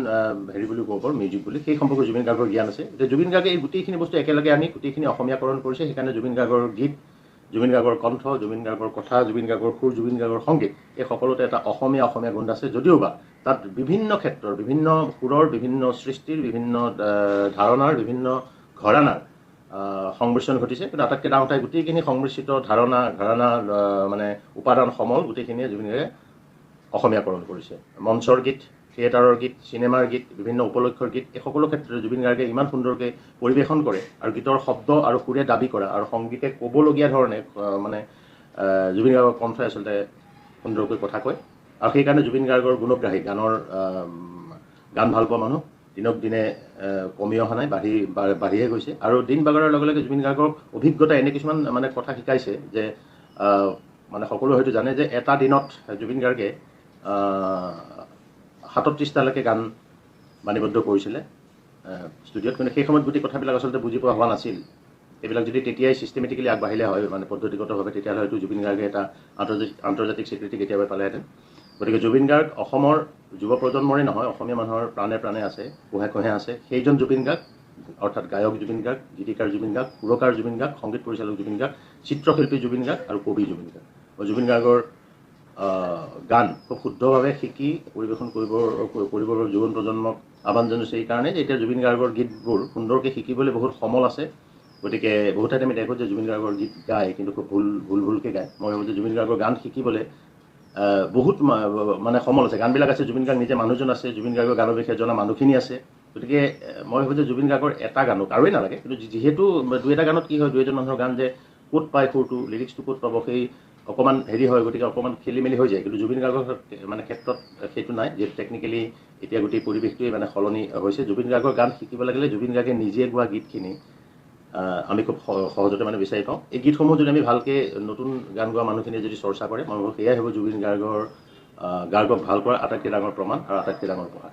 হেৰি বুলি ক'ব পাৰোঁ মিউজিক বুলি সেই সম্পৰ্কে জুবিন গাৰ্গৰ জ্ঞান আছে এতিয়া জুবিন গাৰ্গে এই গোটেইখিনি বস্তু একেলগে আনি গোটেইখিনি অসমীয়াকৰণ কৰিছে সেইকাৰণে জুবিন গাৰ্গৰ গীত জুবিন গাৰ্গৰ কণ্ঠ জুবিন গাৰ্গৰ কথা জুবিন গাৰ্গৰ সুৰ জুবিন গাৰ্গৰ সংগীত এই সকলোতে এটা অসমীয়া গুণ আছে যদিওবা তাত বিভিন্ন ক্ষেত্ৰৰ বিভিন্ন সুৰৰ বিভিন্ন সৃষ্টিৰ বিভিন্ন ধাৰণাৰ বিভিন্ন ঘৰাণাৰ সংমিশ্ৰণ ঘটিছে কিন্তু আটাইতকৈ ডাঙৰ কথা গোটেইখিনি সংমিশ্ৰিত ঘৰাণা মানে উপাদান সমল গোটেইখিনিয়ে জুবিন গাৰ্গে অসমীয়াকৰণ কৰিছে মঞ্চৰ গীত থিয়েটাৰৰ গীত, চিনেমাৰ গীত, বিভিন্ন উপলক্ষৰ গীত, এই সকলো ক্ষেত্ৰতে জুবিন গাৰ্গে ইমান সুন্দৰকৈ পৰিৱেশন কৰে আৰু গীতৰ শব্দ আৰু সুৰে দাবী কৰা আৰু সংগীতে ক'বলগীয়া ধৰণে মানে জুবিন গাৰ্গৰ কণ্ঠই আচলতে সুন্দৰকৈ কথা কয় আৰু সেইকাৰণে জুবিন গাৰ্গৰ গুণগ্ৰাহী গান ভাল পোৱা মানুহ দিনক দিনে কমি অহা নাই, বাঢ়িহে গৈছে। আৰু দিন বাগৰাৰ লগে লগে জুবিন গাৰ্গৰ অভিজ্ঞতা এনে কিছুমান মানে কথা শিকাইছে যে মানে সকলোৱে হয়তো জানে যে এটা দিনত জুবিন গাৰ্গে 37টালৈকে গান বাণীবদ্ধ কৰিছিলে ষ্টুডিঅ'ত, কিন্তু সেই সময়ত গোটেই কথাবিলাক আচলতে বুজি পোৱা হোৱা নাছিল। এইবিলাক যদি তেতিয়াই ছিষ্টেমেটিকেলি আগবাঢ়িলে হয় মানে পদ্ধতিগতভাৱে, তেতিয়াহ'লে হয়তো জুবিন গাৰ্গে এটা আন্তৰ্জাতিক স্বীকৃতি কেতিয়াবা পালেহেঁতেন। গতিকে জুবিন গাৰ্গ অসমৰ যুৱ প্ৰজন্মৰে নহয়, অসমীয়া মানুহৰ প্ৰাণে প্ৰাণে আছে, কোহে কোহে আছে। সেইজন জুবিন গাৰ্গ অৰ্থাৎ গায়ক জুবিন গাৰ্গ, গীতিকাৰ জুবিন গাৰ্গ, সুৰকাৰ জুবিন গাৰ্গ, সংগীত পৰিচালক জুবিন গাৰ্গ, চিত্ৰশিল্পী জুবিন গাৰ্গ আৰু কবি জুবিন গাৰ্গ। জুবিন গাৰ্গৰ গান খুব শুদ্ধভাৱে শিকি পৰিৱেশন কৰিবৰ যুৱন প্ৰজন্মক আহ্বান জনাইছে এইকাৰণে যে এতিয়া জুবিন গাৰ্গৰ গীতবোৰ সুন্দৰকৈ শিকিবলৈ বহুত সমল আছে। গতিকে বহুত ঠাইত আমি দেখোঁ যে জুবিন গাৰ্গৰ গীত গায় কিন্তু খুব ভুলকৈ গায়। মই ভাবোঁ যে জুবিন গাৰ্গৰ গান শিকিবলৈ বহুত মানে সমল আছে, গানবিলাক আছে। জুবিন গাৰ্গ নিজে মানুহজন আছে, জুবিন গাৰ্গৰ গানৰ বিষয়ে জনা মানুহখিনি আছে। গতিকে মই ভাবোঁ যে জুবিন গাৰ্গৰ এটা গানো কাৰোৱেই নালাগে, কিন্তু যিহেতু দুই এটা গানত কি হয়, দুই এজন মানুহৰ গান যে ক'ত পায় সুৰটো, লিৰিক্সটো ক'ত পাব সেই অকণমান হয়, গতিকে অকণমান খেলি মেলি হৈ যায়। কিন্তু জুবিন গাৰ্গৰ মানে ক্ষেত্ৰত সেইটো নাই, যিহেতু টেকনিকেলি এতিয়া গোটেই পৰিৱেশটোৱে মানে সলনি হৈছে। জুবিন গাৰ্গৰ গান শিকিব লাগিলে জুবিন গাৰ্গে নিজে গোৱা গীতখিনি আমি খুব সহজতে মানে বিচাৰি পাওঁ। এই গীতসমূহ যদি আমি ভালকৈ নতুন গান গোৱা মানুহখিনিয়ে যদি চৰ্চা কৰে, মই ভাবোঁ সেয়াই হ'ব জুবিন গাৰ্গক ভাল কৰাৰ আটাইতকৈ ডাঙৰ প্ৰমাণ আৰু আটাইতকৈ ডাঙৰ উপহাৰ।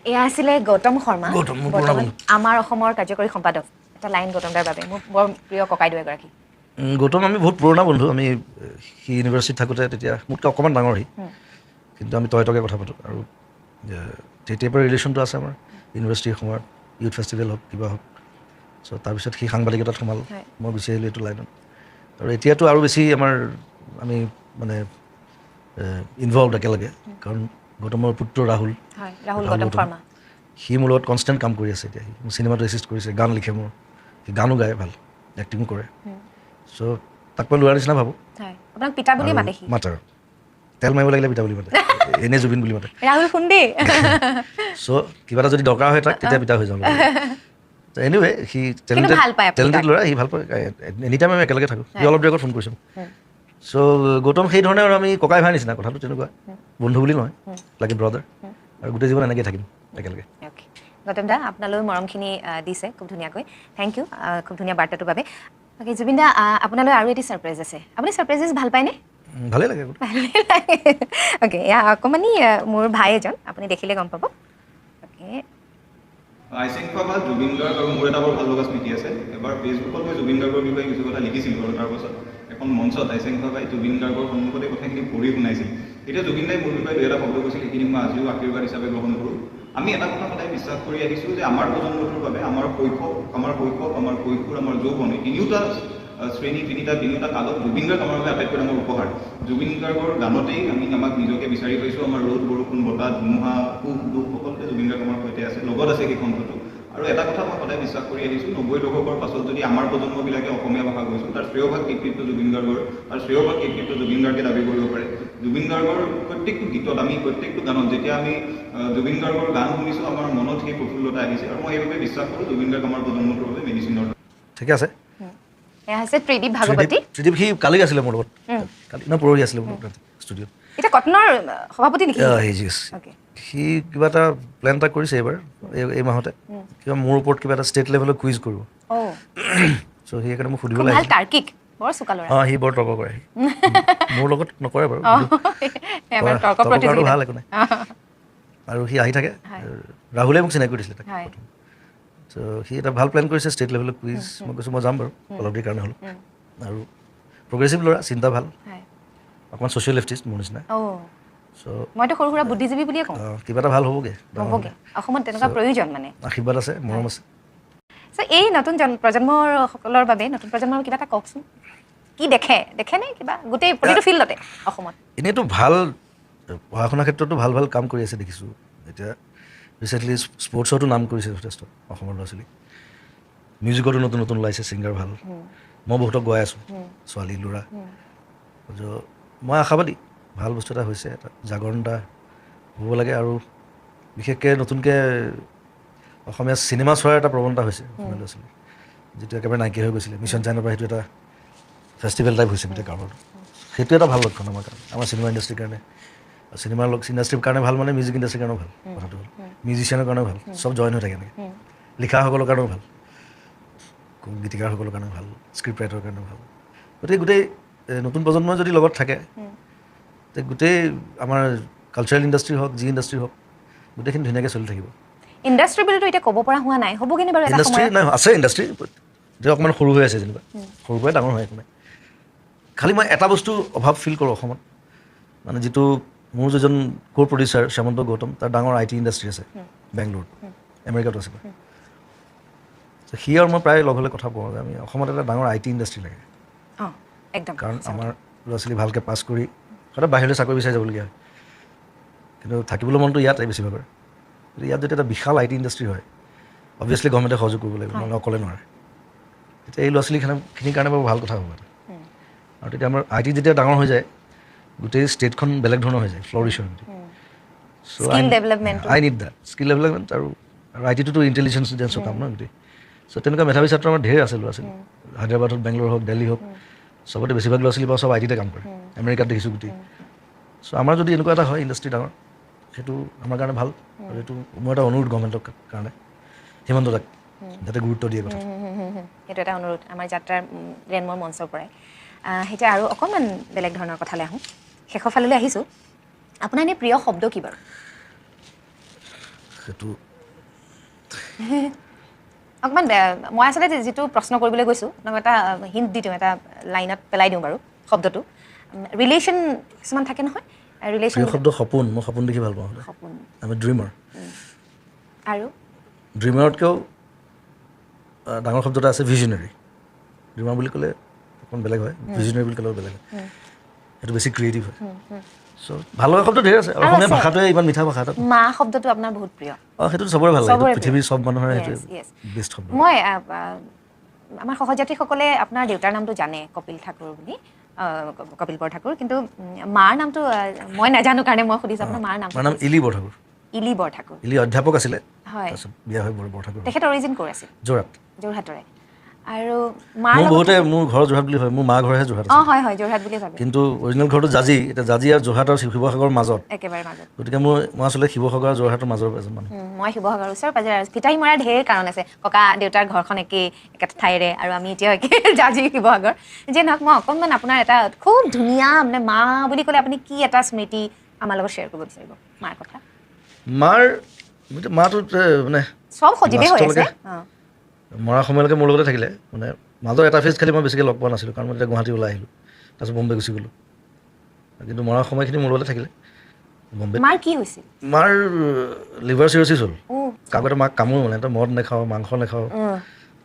এয়া আছিলে গৌতম শৰ্মা, মোৰ পুৰণা বন্ধু। আমাৰ অসমৰ কাৰ্যকৰী সম্পাদক। এটা লাইন গৌতম দাৰ বাবে, মোৰ বৰ প্ৰিয় ককাইদেউ এগৰাকী। গৌতম আমি বহুত পুৰণা বন্ধু। আমি সি ইউনিভাৰ্চিটিত থাকোঁতে তেতিয়া মোতকৈ অকণমান ডাঙৰ সি, কিন্তু আমি তয়ে কথা পাতোঁ আৰু তেতিয়াৰ পৰা ৰিলেশ্যনটো আছে আমাৰ। ইউনিভাৰ্চিটিৰ সময়ত ইউথ ফেষ্টিভেল হওক কিবা হওক, চ' তাৰপিছত সি সাংবাদিকতাত সোমাল, মই গুচি আহিলোঁ এইটো লাইনত। আৰু এতিয়াতো আৰু বেছি আমি মানে ইনভলভ একেলগে, কাৰণ গৌতমৰ পুত্ৰ ৰাহুল গৌতম শৰ্মা, সি মোৰ লগত কনষ্টেণ্ট কাম কৰি আছে। এতিয়া সি মোৰ চিনেমাটো এছিষ্ট কৰিছে, গান লিখে মোৰ, সি গানো গায়, ভাল এক্টিঙো কৰে। চ' তাক মই লোৱাৰ নিচিনা ভাবোঁ। আপোনাক পিতা বুলিয়ে মাতে সি? মাতে আৰু তেল মাৰিব লাগিলে পিতা বুলি মাতে, এনেই জুবিন বুলি মাতে। ৰাহুল খুন্দি চ' কিবা এটা যদি দৰকাৰ হয় তাক, তেতিয়া পিতা হৈ যাওঁ। এনিৱে সি টেলেণ্টেড ল'ৰা, সি ভাল পায়। এনি টাইম আমি একেলগে থাকোঁ। সি অলপ দেৰি আগত ফোন কৰিছোঁ। চ' গৌতম সেই ধৰণে আৰু আমি ককাই ভাই নিচিনা, কথাটো তেনেকুৱা, বন্ধু বুলি নহয়, লাইক এ ব্ৰাদাৰ। আৰু গোটেই জীৱন এনেকৈ থাকিম একেলগে। গৌতম দা, আপোনালৈ মৰমখিনি দিছে খুব ধুনীয়াকৈ, থেংক ইউ খুব ধুনীয়া বাৰ্তাটোৰ বাবে। বাকী জুবিন দা, আপোনালৈ আৰু এটি ছাৰপ্ৰাইজ আছে। আপুনি ছাৰপ্ৰাইজেছ ভাল পায়নে? ভালেই লাগে। অ'কে, এয়া অকণমানি মোৰ ভাই এজন, আপুনি দেখিলে গম পাব। অ'কে, আইচেংফা বা জুবিন গাৰ্গ আৰু মোৰ এটা বৰ ভাল লগা স্মৃতি আছে। এবাৰ ফেচবুকত মই জুবিন গাৰ্গৰ বিষয়ে কিছু কথা লিখিছিলোঁ আৰু তাৰপাছত এখন মঞ্চত আইচেংফা বাই জুবিন গাৰ্গৰ সন্মুখতে কথাখিনি পঢ়ি শুনাইছিল। তেতিয়া জুবিন দাই মোৰ বিষয়ে দুই এটা শব্দ কৈছিল, সেইখিনি মই আজিও আশীৰ্বাদ হিচাপে গ্ৰহণ কৰোঁ। আমি এটা কথা সদায় বিশ্বাস কৰি আহিছোঁ যে আমাৰ প্ৰজন্মটোৰ বাবে আমাৰ শৈশৱ, আমাৰ কৈশোৰ, আমাৰ যৌৱন, তিনিওটা কালত জুবিন গাৰ্গ আমাৰ বাবে আটাইতকৈ ডাঙৰ উপহাৰ। জুবিন গাৰ্গৰ গানতেই আমাক নিজকে বিচাৰি পাইছোঁ। আমাৰ ৰ'দ, বৰষুণ, বতাহ, ধুমুহা, সুখ, দুখ সকলোতে জুবিন গাৰ্গ আমাৰ সৈতে আছে, লগত আছে সেই কণ্ঠটো। আৰু এটা কথা মই সদায় বিশ্বাস কৰি আহিছোঁ, 90 দশকৰ পাছত যদি আমাৰ প্ৰজন্মবিলাকে অসমীয়া ভাষা কৈছোঁ, তাৰ শ্ৰেয়ভাগ কৃতিত্ব জুবিন গাৰ্গৰ, আৰু শ্ৰেয়ভাগ কৃতিত্ব জুবিন গাৰ্গে দাবী কৰিব পাৰে। জুবিন গাৰ্গৰ প্ৰত্যেকটো গীতত, প্ৰত্যেকটো গানত যেতিয়া আমি জুবিন গাৰ্গৰ গান শুনিছোঁ, আমাৰ মনত সেই প্ৰফুল্লতা আহিছে। আৰু মই সেইবাবে বিশ্বাস কৰোঁ জুবিন গাৰ্গ আমাৰ প্ৰজন্মটোৰ বাবে মেডিচিনৰ। ঠিকে আছে। এয়া হৈছে ত্ৰিদীপ ভাগৱতী। ত্ৰিদীপ সি কালি আছিলে মোৰ লগত, কালি না পৰহি আছিলে মোৰ ষ্টুডিঅ'ত। এতিয়া কটনৰ সভাপতি নেকি? সি কিবা এটা প্লেন এটা কৰিছে এইবাৰ, এই মাহতে, কিবা মোৰ ওপৰত কিবা এটা ষ্টেট লেভেলত কুইজ কৰিব। চ' সি সেইকাৰণে মোক সুধিবলৈ আহিছে। অঁ, সি বৰ তৰ্ক কৰে। মোৰ লগত নকৰে বাৰু, তৰ্কটো ভাল, একো নাই। আৰু সি আহি থাকে, ৰাহুলে মোক চিনাকি কৰি দিছিলে তাক। চ' সি এটা ভাল প্লেন কৰিছে, ষ্টেট লেভেলত কুইজ। মই কৈছোঁ মই যাম বাৰু, অলপ দেৰিৰ কাৰণে হ'লোঁ। আৰু প্ৰগ্ৰেছিভ ল'ৰা, চিন্তা ভাল, অকণমান ছ'চিয়েল লেফটিষ্ট মোৰ নিচিনা। চ' মইতো সৰু সুৰা বুদ্ধিজীৱী বুলিয়ে কওঁ। কিবা এটা ভাল হ'বগৈ, অসমত তেনেকুৱা প্ৰয়োজন মানে। আশীৰ্বাদ আছে, মৰম আছে। চ' এই নতুন প্ৰজন্মৰ সকলৰ বাবে, নতুন প্ৰজন্মৰ কিবা এটা কওকচোন, কি দেখেনে কিবা গোটেই প্ৰতিটো ফিল্ডতে অসমত? এনেইতো ভাল, পঢ়া শুনাৰ ক্ষেত্ৰতো ভাল ভাল কাম কৰি আছে দেখিছোঁ। এতিয়া ৰিচেণ্টলি স্পৰ্টছতো নাম কৰিছে যথেষ্ট অসমৰ ল'ৰা ছোৱালী। মিউজিকতো নতুন নতুন ওলাইছে ছিংগাৰ ভাল। মই বহুতক গাই আছোঁ, ছোৱালী ল'ৰা। মই আশাবাদী ভাল বস্তু এটা হৈছে, এটা জাগৰণ এটা হ'ব লাগে আৰু বিশেষকৈ নতুনকৈ অসমীয়া চিনেমা চোৱাৰ এটা প্ৰৱণতা হৈছে অসমীয়া ল'ৰা ছোৱালী যিটো একেবাৰে নাইকিয়া হৈ গৈছিলে মিছন চাইনাৰ পৰা সেইটো এটা ফেষ্টিভেল টাইপ হৈছে গোটেই গাঁৱৰ সেইটো এটা ভাল লক্ষণ আমাৰ কাৰণে আমাৰ চিনেমা ইণ্ডাষ্ট্ৰীৰ কাৰণে চিনেমাৰ ইণ্ডাষ্ট্ৰীৰ কাৰণে ভাল মানে মিউজিক ইণ্ডাষ্ট্ৰীৰ কাৰণেও ভাল কথাটো হ'ল মিউজিচিয়ানৰ কাৰণেও ভাল চব জইন হৈ থাকে এনেকৈ লিখাসকলৰ কাৰণেও ভাল গীতিকাৰসকলৰ কাৰণেও ভাল স্ক্ৰিপ্ট ৰাইটাৰৰ কাৰণেও ভাল গতিকে গোটেই নতুন প্ৰজন্মই যদি লগত থাকে তে গোটেই আমাৰ কালচাৰেল ইণ্ডাষ্ট্ৰী হওক যি ইণ্ডাষ্ট্ৰী হওক গোটেইখিনি ধুনীয়াকৈ চলি থাকিব ইণ্ডাষ্ট্ৰী বুলিতো এতিয়া ক'ব পৰা হোৱা নাই হ'ব কিন্তু বাৰু এটা ইণ্ডাষ্ট্ৰী সময়ত নাই আছে ইণ্ডাষ্ট্ৰী যে অকণমান সৰু হৈ আছে যেনিবা সৰুৰ পৰাই ডাঙৰ হয় একো নাই খালি মই এটা বস্তু অভাৱ ফিল কৰোঁ অসমত মানে যিটো মোৰ যিজন কো প্ৰডিউচাৰ শ্যামন্ত গৌতম তাৰ ডাঙৰ IT ইণ্ডাষ্ট্ৰী আছে বেংগলোৰত আমেৰিকাতো আছে সি আৰু মই প্ৰায় লগ হ'লে কথা কওঁ যে আমি অসমত এটা ডাঙৰ IT ইণ্ডাষ্ট্ৰী লাগে অঁ একদম কাৰণ আমাৰ ল'ৰা ছোৱালী ভালকৈ পাছ কৰি সদায় বাহিৰলৈ চাকৰি বিচাৰি যাবলগীয়া হয় কিন্তু থাকিবলৈ মনটো ইয়াতে বেছিভাগৰ কিন্তু ইয়াত যদি এটা বিশাল IT ইণ্ডাষ্ট্ৰী হয় অবভিয়াছলি গভৰ্ণমেণ্টে সহযোগ কৰিব লাগিব নহ'লে অকলে নোৱাৰে তেতিয়া এই ল'ৰা ছোৱালীখিনিৰ কাৰণে বাৰু ভাল কথা হ'ব এটা আৰু তেতিয়া আমাৰ IT যেতিয়া ডাঙৰ হৈ যায় গোটেই ষ্টেটখন বেলেগ ধৰণৰ হৈ যায় ফ্লৰিছ হয় Skill development. I need that skill development আৰু ITটোতো ইণ্টেলিজেঞ্চৰ কাম ন গোটেই চ' তেনেকুৱা মেধাৱী ছাত্ৰ আমাৰ ঢেৰ আছে ল'ৰা ছোৱালী হায়দৰাবাদ হওক বেংগলোৰ হওক দিল্লী হওক চবতে বেছিভাগ ল'ৰা ছোৱালী বাৰু চব ITতে কাম কৰে আমেৰিকাত দেখিছোঁ গোটেই চ' আমাৰ যদি এনেকুৱা এটা হয় ইণ্ডাষ্ট্ৰী ডাঙৰ সেইটো আমাৰ কাৰণে ভাল আৰু এইটো মই এটা অনুৰোধ গভৰ্ণমেণ্টৰ কাৰণে হিমন্ত দাক যাতে গুৰুত্ব দিয়ে কথা সেইটো এটা অনুৰোধ আমাৰ যাত্ৰাৰ ৰেনমৰ মঞ্চৰ পৰাই এতিয়া আৰু অকণমান বেলেগ ধৰণৰ কথালৈ আহোঁ শেষৰ ফাললৈ আহিছোঁ আপোনাৰ এনেই প্ৰিয় শব্দ কি বাৰু সেইটো অকণমান মই আচলতে যিটো প্ৰশ্ন কৰিবলৈ গৈছোঁ আপোনাক এটা হিণ্ট দি দিওঁ এটা লাইনত পেলাই দিওঁ বাৰু শব্দটো ৰিলেশ্যন কিছুমান থাকে নহয় ৰিলেশ্যন প্ৰিয় শব্দ সপোন মই সপোন দেখি ভাল পাওঁ সপোন আমি ড্ৰিমাৰ আৰু ড্ৰিমাৰতকৈও ডাঙৰ শব্দ এটা আছে ভিজনেৰী ড্ৰিমাৰ বুলি ক'লে অকণমান বেলেগ হয় ভিজনেৰী বুলি ক'লেও বেলেগ হয় সেইটো বেছি ক্ৰিয়েটিভ হয় চ' ভাল লগা শব্দ ঢেৰ আছে আৰু অসমীয়া ভাষাটোৱে ইমান মিঠা ভাষা এটা মা শব্দটো আপোনাৰ বহুত প্ৰিয় অঁ সেইটো চবৰে ভাল লাগে চবৰে এইটো পৃথিৱীৰ চব মানুহৰে Yes, সেইটো yes. বেষ্ট শব্দ মই আমাৰ সহযাত্ৰীসকলে আপোনাৰ দেউতাৰ নামটো জানে কপিল ঠাকুৰ বুলি কপিল বৰঠাকুৰ কিন্তু মাৰ নামটো মই নাজানো কাৰণে মই সুধিছোঁ আপোনাৰ মাৰ নাম মাৰ নাম ইলি বৰঠাকুৰ ইলি বৰঠাকুৰ ইলি অধ্যাপক আছিলে হয় তাৰপিছত বিয়া হৈ বৰঠাকুৰ তেখেতৰ অৰিজিন ক'ৰ আছিল যোৰহাট যোৰহাটৰে আৰু মাৰ মোৰ লগত বহুতে মোৰ ঘৰ যোৰহাট বুলি হয় মোৰ মা ঘৰহে যোৰহাট অঁ আছে হয় হয় যোৰহাট বুলি ভাবে কিন্তু অৰিজিনেল ঘৰটো জাজি এতিয়া জাজি আৰু যোৰহাট আৰু শিৱসাগৰৰ মাজত একেবাৰে মাজত গতিকে মই আচলতে শিৱসাগৰ আৰু যোৰহাটৰ মাজৰ এজন মানুহ মই শিৱসাগৰ ওচৰ পাজৰে আৰু ফিতাহী মৰাৰ ঢেৰ কাৰণ আছে ককা দেউতাৰ ঘৰখন একেটা ঠাইৰে আৰু আমি এতিয়াও একে জাজি শিৱসাগৰ যে নহওক মই অকণমান আপোনাৰ এটা খুব ধুনীয়া মানে মা বুলি ক'লে আপুনি কি এটা স্মৃতি আমাৰ লগত শ্বেয়াৰ কৰিব বিচাৰিব মাৰ কথা মাৰটো মানে চব সজীৱে হৈ আছে লাষ্টলৈকে মৰা সময়লৈকে মোৰ লগতে থাকিলে মানে মাজৰ এটা ফেজ খালি মই বেছিকৈ লগ পোৱা নাছিলোঁ কাৰণ মই তেতিয়া গুৱাহাটী ওলাই আহিলোঁ তাৰপিছত বম্বে গুচি গ'লোঁ কিন্তু মৰা সময়খিনি মোৰ লগতে থাকিলে বম্বে মাৰ কি হৈছিল মাৰ লিভাৰ চিৰচিছ হ'ল অঁ কাগতে মাক কামোৰ মানে তই মদ নাখাওঁ মাংস নাখাওঁ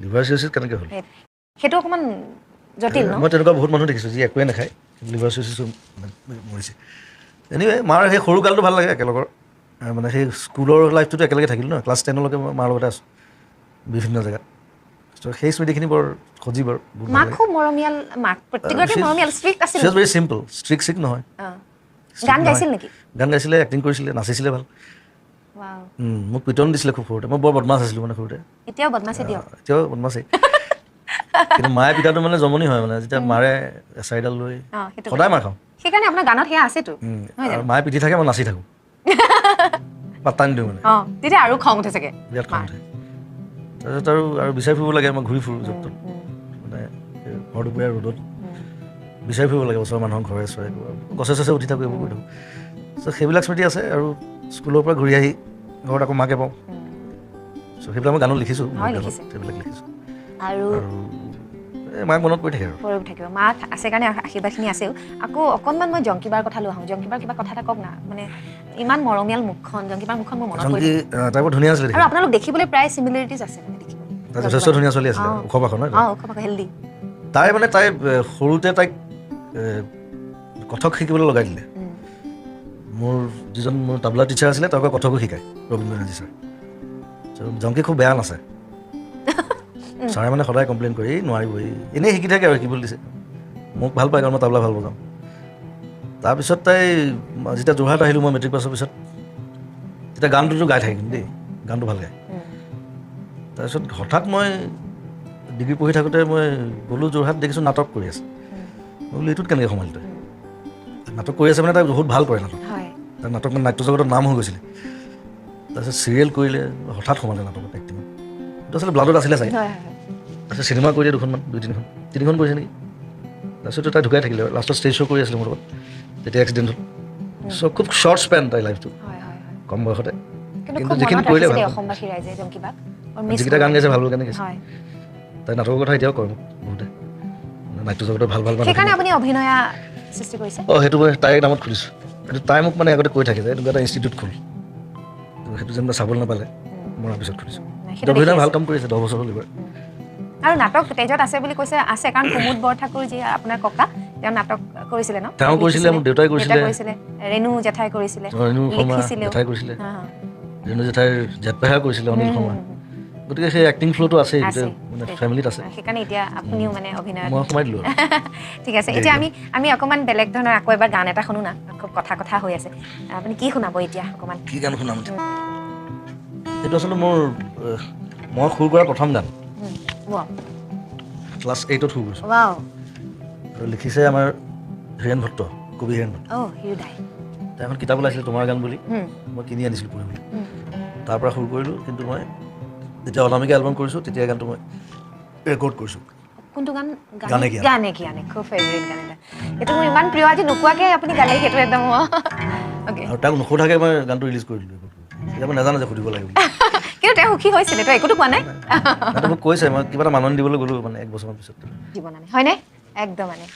লিভাৰ চিৰচিছ কেনেকৈ হ'ল সেইটো অকণমান জটিল ন মই তেনেকুৱা বহুত মানুহ দেখিছোঁ যি একোৱে নাখায় লিভাৰ চিৰচিছ মৰিছে এনিৱে মাৰ সেই সৰু কালটো ভাল লাগে একেলগৰ মানে সেই স্কুলৰ লাইফটোতো একেলগে থাকিলোঁ ন ক্লাছ 10লৈকে মই মাৰ লগতে আছোঁ বিভিন্ন জেগাত ত' সেই স্মৃতিখিনি বৰ সজীৱ আৰু মাক খুব মৰমীয়াল মাক প্ৰত্যেকগৰাকী মৰমীয়াল ষ্ট্ৰিক্ট আছিল ভেৰি চিম্পল ষ্ট্ৰিক্ট নহয় গান গাইছিল নেকি গান গাইছিলে এক্টিং কৰিছিলে নাচিছিলে ভাল ৱাও মোক পিটন দিছিলে খুব সৰুতে মই বৰ বদমাছ আছিলোঁ মানে সৰুতে এতিয়াও বদমাছি দিয়ক এতিয়াও বদমাছেই কিন্তু মায়ে পিতাটো মানে জমনি হয় মানে যেতিয়া মাৰে এচাৰিডাল লৈ অঁ সেইটো সদায় মাৰ খাওঁ সেইকাৰণে আপোনাৰ গানত সেয়া আছেতো আৰু মায়ে পিটি থাকে মই নাচি থাকোঁ পাত্তা নিদিওঁ মানে অঁ তেতিয়া আৰু খং উঠে চাগে বিৰাট খং উঠে তাৰপিছত আৰু বিচাৰি ফুৰিব লাগে মই ঘূৰি ফুৰোঁ য'ত ত'ত মানে ঘৰ দুপৰীয়া ৰ'দত বিচাৰি ফুৰিব লাগে ওচৰৰ মানুহৰ ঘৰে চৰে গছে চছে উঠি থাকোঁ এইবোৰ কৰি থাকোঁ চ' সেইবিলাক স্মৃতি আছে আৰু স্কুলৰ পৰা ঘূৰি আহি ঘৰত আকৌ মাকে পাওঁ চ' সেইবিলাক মই গানত লিখিছোঁ হয়, লিখিছে। সেইবিলাক লিখিছোঁ আৰু আৰু এই মাক মনত পৰি থাকে আৰু সৰু থাকিব মা আছে কাৰণে আশীৰ্বাদখিনি আছেও আকৌ অকণমান মই জংকিবাৰ কথা লৈ আহোঁ জংকিবাৰ কিবা কথা এটা কওক না মানে ইমান মৰমীয়াল মুখখন জংকিবাৰ মুখখন মোৰ মনত পৰি জংকী তাই বৰ ধুনীয়া আছিলে আৰু দেখিবলৈ আপোনালোক দেখিবলৈ প্ৰায় চিমিলাৰিটিজ আছে মানে দেখিবলৈ তাই যথেষ্ট ধুনীয়া ছোৱালী আছিলে ওখ পাখ নহয় অঁ ওখ পাখ হেল্ডি তাই সৰুতে তাইক কথক শিকিবলৈ লগাই দিলে মোৰ যিজন মোৰ তাবলা টিচাৰ আছিলে তেওঁক কথকো শিকায় ৰবীন্দ্ৰনাথজী ছাৰ জংকী খুব বেয়া নাচে ছাৰে মানে সদায় কমপ্লেইন কৰি নোৱাৰিব এনেই শিকি থাকে আৰু শিকিবলৈ দিছে মোক ভাল পায় কাৰণ মই তাবলা ভাল বজাওঁ তাৰপিছত তাই যেতিয়া যোৰহাট আহিলোঁ মই মেট্ৰিক পাছৰ পিছত তেতিয়া গানটোতো গাই থাকিম দেই, গানটো ভাল গায়। তাৰপিছত হঠাৎ মই ডিগ্ৰী পঢ়ি থাকোঁতে মই গ'লোঁ যোৰহাট, দেখিছোঁ নাটক কৰি আছে। মই বোলো এইটোত কেনেকৈ সোমালি তই? নাটক কৰি আছে মানে তাই বহুত ভাল কৰে নাটক, তাৰ নাটক মানে নাট্য জগতৰ নাম হৈ গৈছিলে। তাৰপিছত চিৰিয়েল কৰিলে, হঠাৎ সোমালে নাটকত এক্টিঙত। এইটো আচলতে ব্লাডত আছিলে চাগে। তাৰপিছত চিনেমা কৰিলে 2খনমান, 2-3খন কৰিছে নেকি। তাৰপিছতো তাই ঢুকাই থাকিলে, লাষ্টত ষ্টেজ শ্ব' কৰি আছিলে মোৰ লগত, তেতিয়া এক্সিডেণ্ট হ'ল। চ' খুব শ্বৰ্ট স্পেন তাই লাইফটো, কম বয়সতে। কিন্তু যিখিনি কৰিলে ভাল, যিকেইটা গান গাইছে ভাল ভাল গানে গাইছে। তাই নাটকৰ কথা এতিয়াও কয় মোক বহুতে, নাট্য জগতৰ ভাল ভাল গান। সেইকাৰণে আপুনি অভিনয়া সৃষ্টি কৰিছে? সেইটো মই তাইৰ নামত খুলিছোঁ। সেইটো তাই মোক মানে আগতে কৈ থাকে যে এনেকুৱা এটা ইনষ্টিটিউট খোল, সেইটো যেনিবা চাবলৈ নাপালে মৰাৰ পিছত খুলিছোঁ। অভিনয় ভাল কাম কৰিছে, 10 বছৰ হ'ল এইবাৰ। আৰু নাটক তেজত আছে বুলি কৈছে, আছে কাৰণ কুমুদ বৰঠাকুৰ যি আপোনাৰ ককা, তেওঁ নাটক কৰিছিলে ন? তেওঁ কৰিছিলে, মোৰ দেউতাই কৰিছিলে, ৰেণু জেঠাই কৰিছিলে, ৰেণু শৰ্মা লিখিছিলেও। জেঠাই কৰিছিলে, ৰেণু জেঠাইৰ জেঠপেহা কৰিছিলে, অনিল শৰ্মা। গতিকে সেই এক্টিং ফ্ল'টো আছে, মানে ফেমিলিত আছে। সেইকাৰণে এতিয়া আপুনিও মানে অভিনয় মই সোমাই দিলোঁ। ঠিক আছে, এতিয়া আমি অকণমান বেলেগ ধৰণৰ আকৌ এবাৰ গান এটা শুনো না, খুব কথা হৈ আছে। আপুনি কি শুনাব এতিয়া অকণমান? কি গান শুনাম? এইটো আচলতে মোৰ মই সুৰ কৰা প্ৰথম গান, ক্লাছ 8ত সুৰ কৰিছোঁ। আৰু লিখিছে আমাৰ হীৰেণ ভট্ট, কবি হীৰেণ ভট্ট। তাৰ এখন কিতাপ ওলাইছিলে তোমাৰ গান বুলি, মই কিনি আনিছিলোঁ পঢ়িবলৈ। তাৰ পৰা সুৰ কৰিলোঁ, কিন্তু মই যেতিয়া অনামিকা এলবাম কৰিছোঁ তেতিয়া গানটো মই ৰেকৰ্ড কৰিছোঁ। কোনটো গান? গানে কি আনে, খুব ফেভৰেট গান এটা। এইটো মোৰ ইমান প্ৰিয়, আজি নোকোৱাকৈ আপুনি গালে, সেইটো একদম অ'কে। আৰু তাক নোসোধাকৈ মই গানটো ৰিলিজ কৰি দিলোঁ। এতিয়া মই নাজানো যে সুধিব লাগে বুলি। কিন্তু তেওঁ সুখী হৈছিলে, তই একোতো কোৱা নাই? মোক কৈছে, মই কিবা এটা মাননি দিবলৈ গ'লোঁ মানে 1 বছৰমান পিছত। জীৱনানে হয়নে? একদম মানে।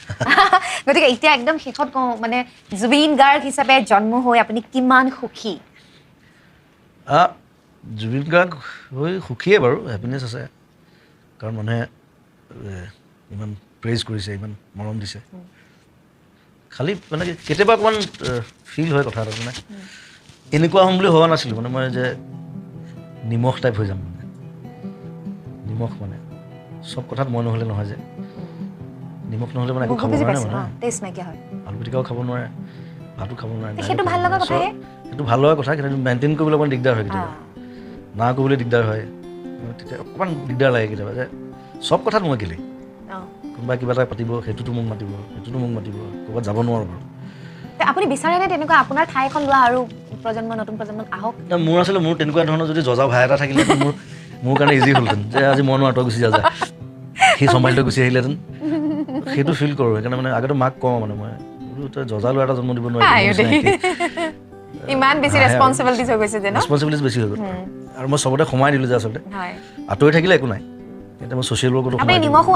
গতিকে এতিয়া একদম শেষত কওঁ, মানে জুবিন গাৰ্গ হিচাপে জন্ম হৈ আপুনি কিমান সুখী? জুবিন গাৰ্গ হৈ সুখীয়ে বাৰু, হেপিনেছ আছে। কাৰণ মানুহে ইমান প্ৰেইজ কৰিছে, ইমান মৰম দিছে। খালি মানে কেতিয়াবা অকণমান ফিল হয় কথা এটা, মানে এনেকুৱা হ'ম বুলি ভবা নাছিলোঁ, মানে মই যে নিমখ টাইপ হৈ যাম, মানে নিমখ, মানে চব কথাত মই নহ'লে নহয় যে, নিমখ নহ'লে মানে একো খাব নোৱাৰে, মানে আলু পিটিকাও খাব নোৱাৰে, ভাতো খাব নোৱাৰে। সেইটো ভাল লগা কথা, সেইটো ভাল লগা কথা, কিন্তু মেইনটেইন কৰিবলৈ অকণমান দিগদাৰ হয় কেতিয়াবা, না কৰিবলৈ দিগদাৰ হয়। তেতিয়া অকণমান দিগদাৰ লাগে কেতিয়াবা যে চব কথাত মই গেলি, কোনোবাই কিবা এটা পাতিব, সেইটোতো মোক মাতিব, সেইটোতো মোক মাতিব, ক'ৰবাত যাব নোৱাৰোঁ বাৰু। আপুনি বিচাৰেনে তেনেকুৱা আপোনাৰ ঠাই এখন লোৱা আৰু নতুন প্ৰজন্ম আহক? মোৰ আচলতে মোৰ তেনেকুৱা ধৰণৰ যদি যজা ভাই এটা থাকিলে মোৰ কাৰণে ইজি হ'লহেঁতেন, যে আজি মই নোৱাৰো তই গুচি যা, সি চম্ভালি লৈ গুচি আহিলেহেঁতেন, সেইটো ফিল কৰোঁ। সেইকাৰণে মানে আগতে মাক কওঁ, মানে মই বোলো তই যজা ল'ৰা এটা জন্ম দিব নোৱাৰি, ইমান বেছি ৰেছপনচিবিলিটিজ হৈ গৈছে যে ন? ৰেছপনচিবিলিটিজ বেছি হৈ গ'ল। আৰু মই চবতে সোমাই দিলোঁ যে আচলতে আঁতৰি থাকিলে একো নাই, এতিয়া মই ছ'চিয়েল ৱৰ্কতো সোমাই দিলোঁ। নিমখো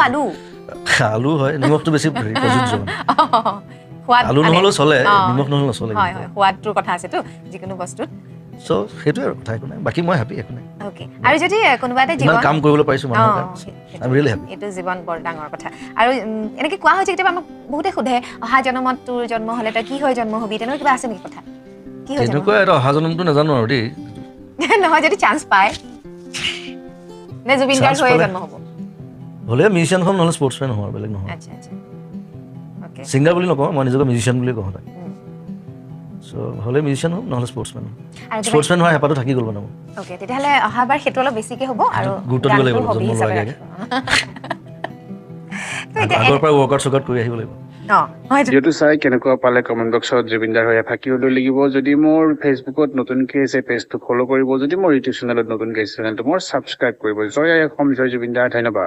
আলু হয়, নিমখটো বেছি প্ৰযোজ্য, আলু নহ'লেও চলে, নিমখ নহ'লেও নচলে। সোৱাদটোৰ কথা আছেতো যিকোনো বস্তুত। চ' সেইটোৱে আৰু কথা, একো নাই, বাকী মই হেপী, একো নাই। আৰু যদি কোনোবা এটা জীৱন কাম কৰিবলৈ পাৰিছোঁ মানুহৰ কাৰণে, আই এম ৰিয়েলি হেপী। এইটো জীৱন বৰ ডাঙৰ কথা। আৰু এনেকৈ কোৱা হৈছে কেতিয়াবা, আমাক বহুতে সোধে, অহা জন্মত তোৰ জন্ম হ'লে তই কি হৈ জন্ম হ'বি, তেনেকুৱা কিবা আছে নেকি কথা? তেনেকুৱা এটা অহা জন্মটো নাজানো আৰু দেই। নহয়, যদি চান্স পায়, নে জুবিন গাৰ্গ হৈয়ে জন্ম হ'ব? হ'লে মিউজিচিয়ান হ'ম, নহ'লে স্পৰ্টছমেন হ'ম, আৰু বেলেগ নহয়। ছিংগাৰ বুলি নকওঁ, মই নিজকে মিউজিচিয়ান বুলি কওঁ তাক। চ' হ'লে মিউজিচিয়ান হ'ম, নহ'লে স্পৰ্টছমেন হ'ম। স্পৰ্টছমেন হোৱাৰ হেঁপাহটো থাকি গ'ল মানে মোৰ। অ'কে, তেতিয়াহ'লে অহাবাৰ সেইটো অলপ বেছিকৈ হ'ব আৰু গুৰুত্ব দিব লাগিব, জন্ম লোৱাৰ আগে আগৰ পৰা ৱৰ্কআউট চৰ্কআউট কৰি আহিব লাগিব। ভিডিঅ'টো চাই কেনেকুৱা পালে কমেণ্ট বক্সত জুবিনদাৰ হৈ থাকিব লাগিব। যদি মোৰ ফেচবুকত নতুনকৈ আছে পেজটো ফ'ল' কৰিব, যদি মোৰ ইউটিউব চেনেলত নতুনকৈ আছে চেনেলটো মোৰ ছাবস্ক্ৰাইব কৰিব। জয় অসম, জয় জুবিনদাৰ, ধন্যবাদ।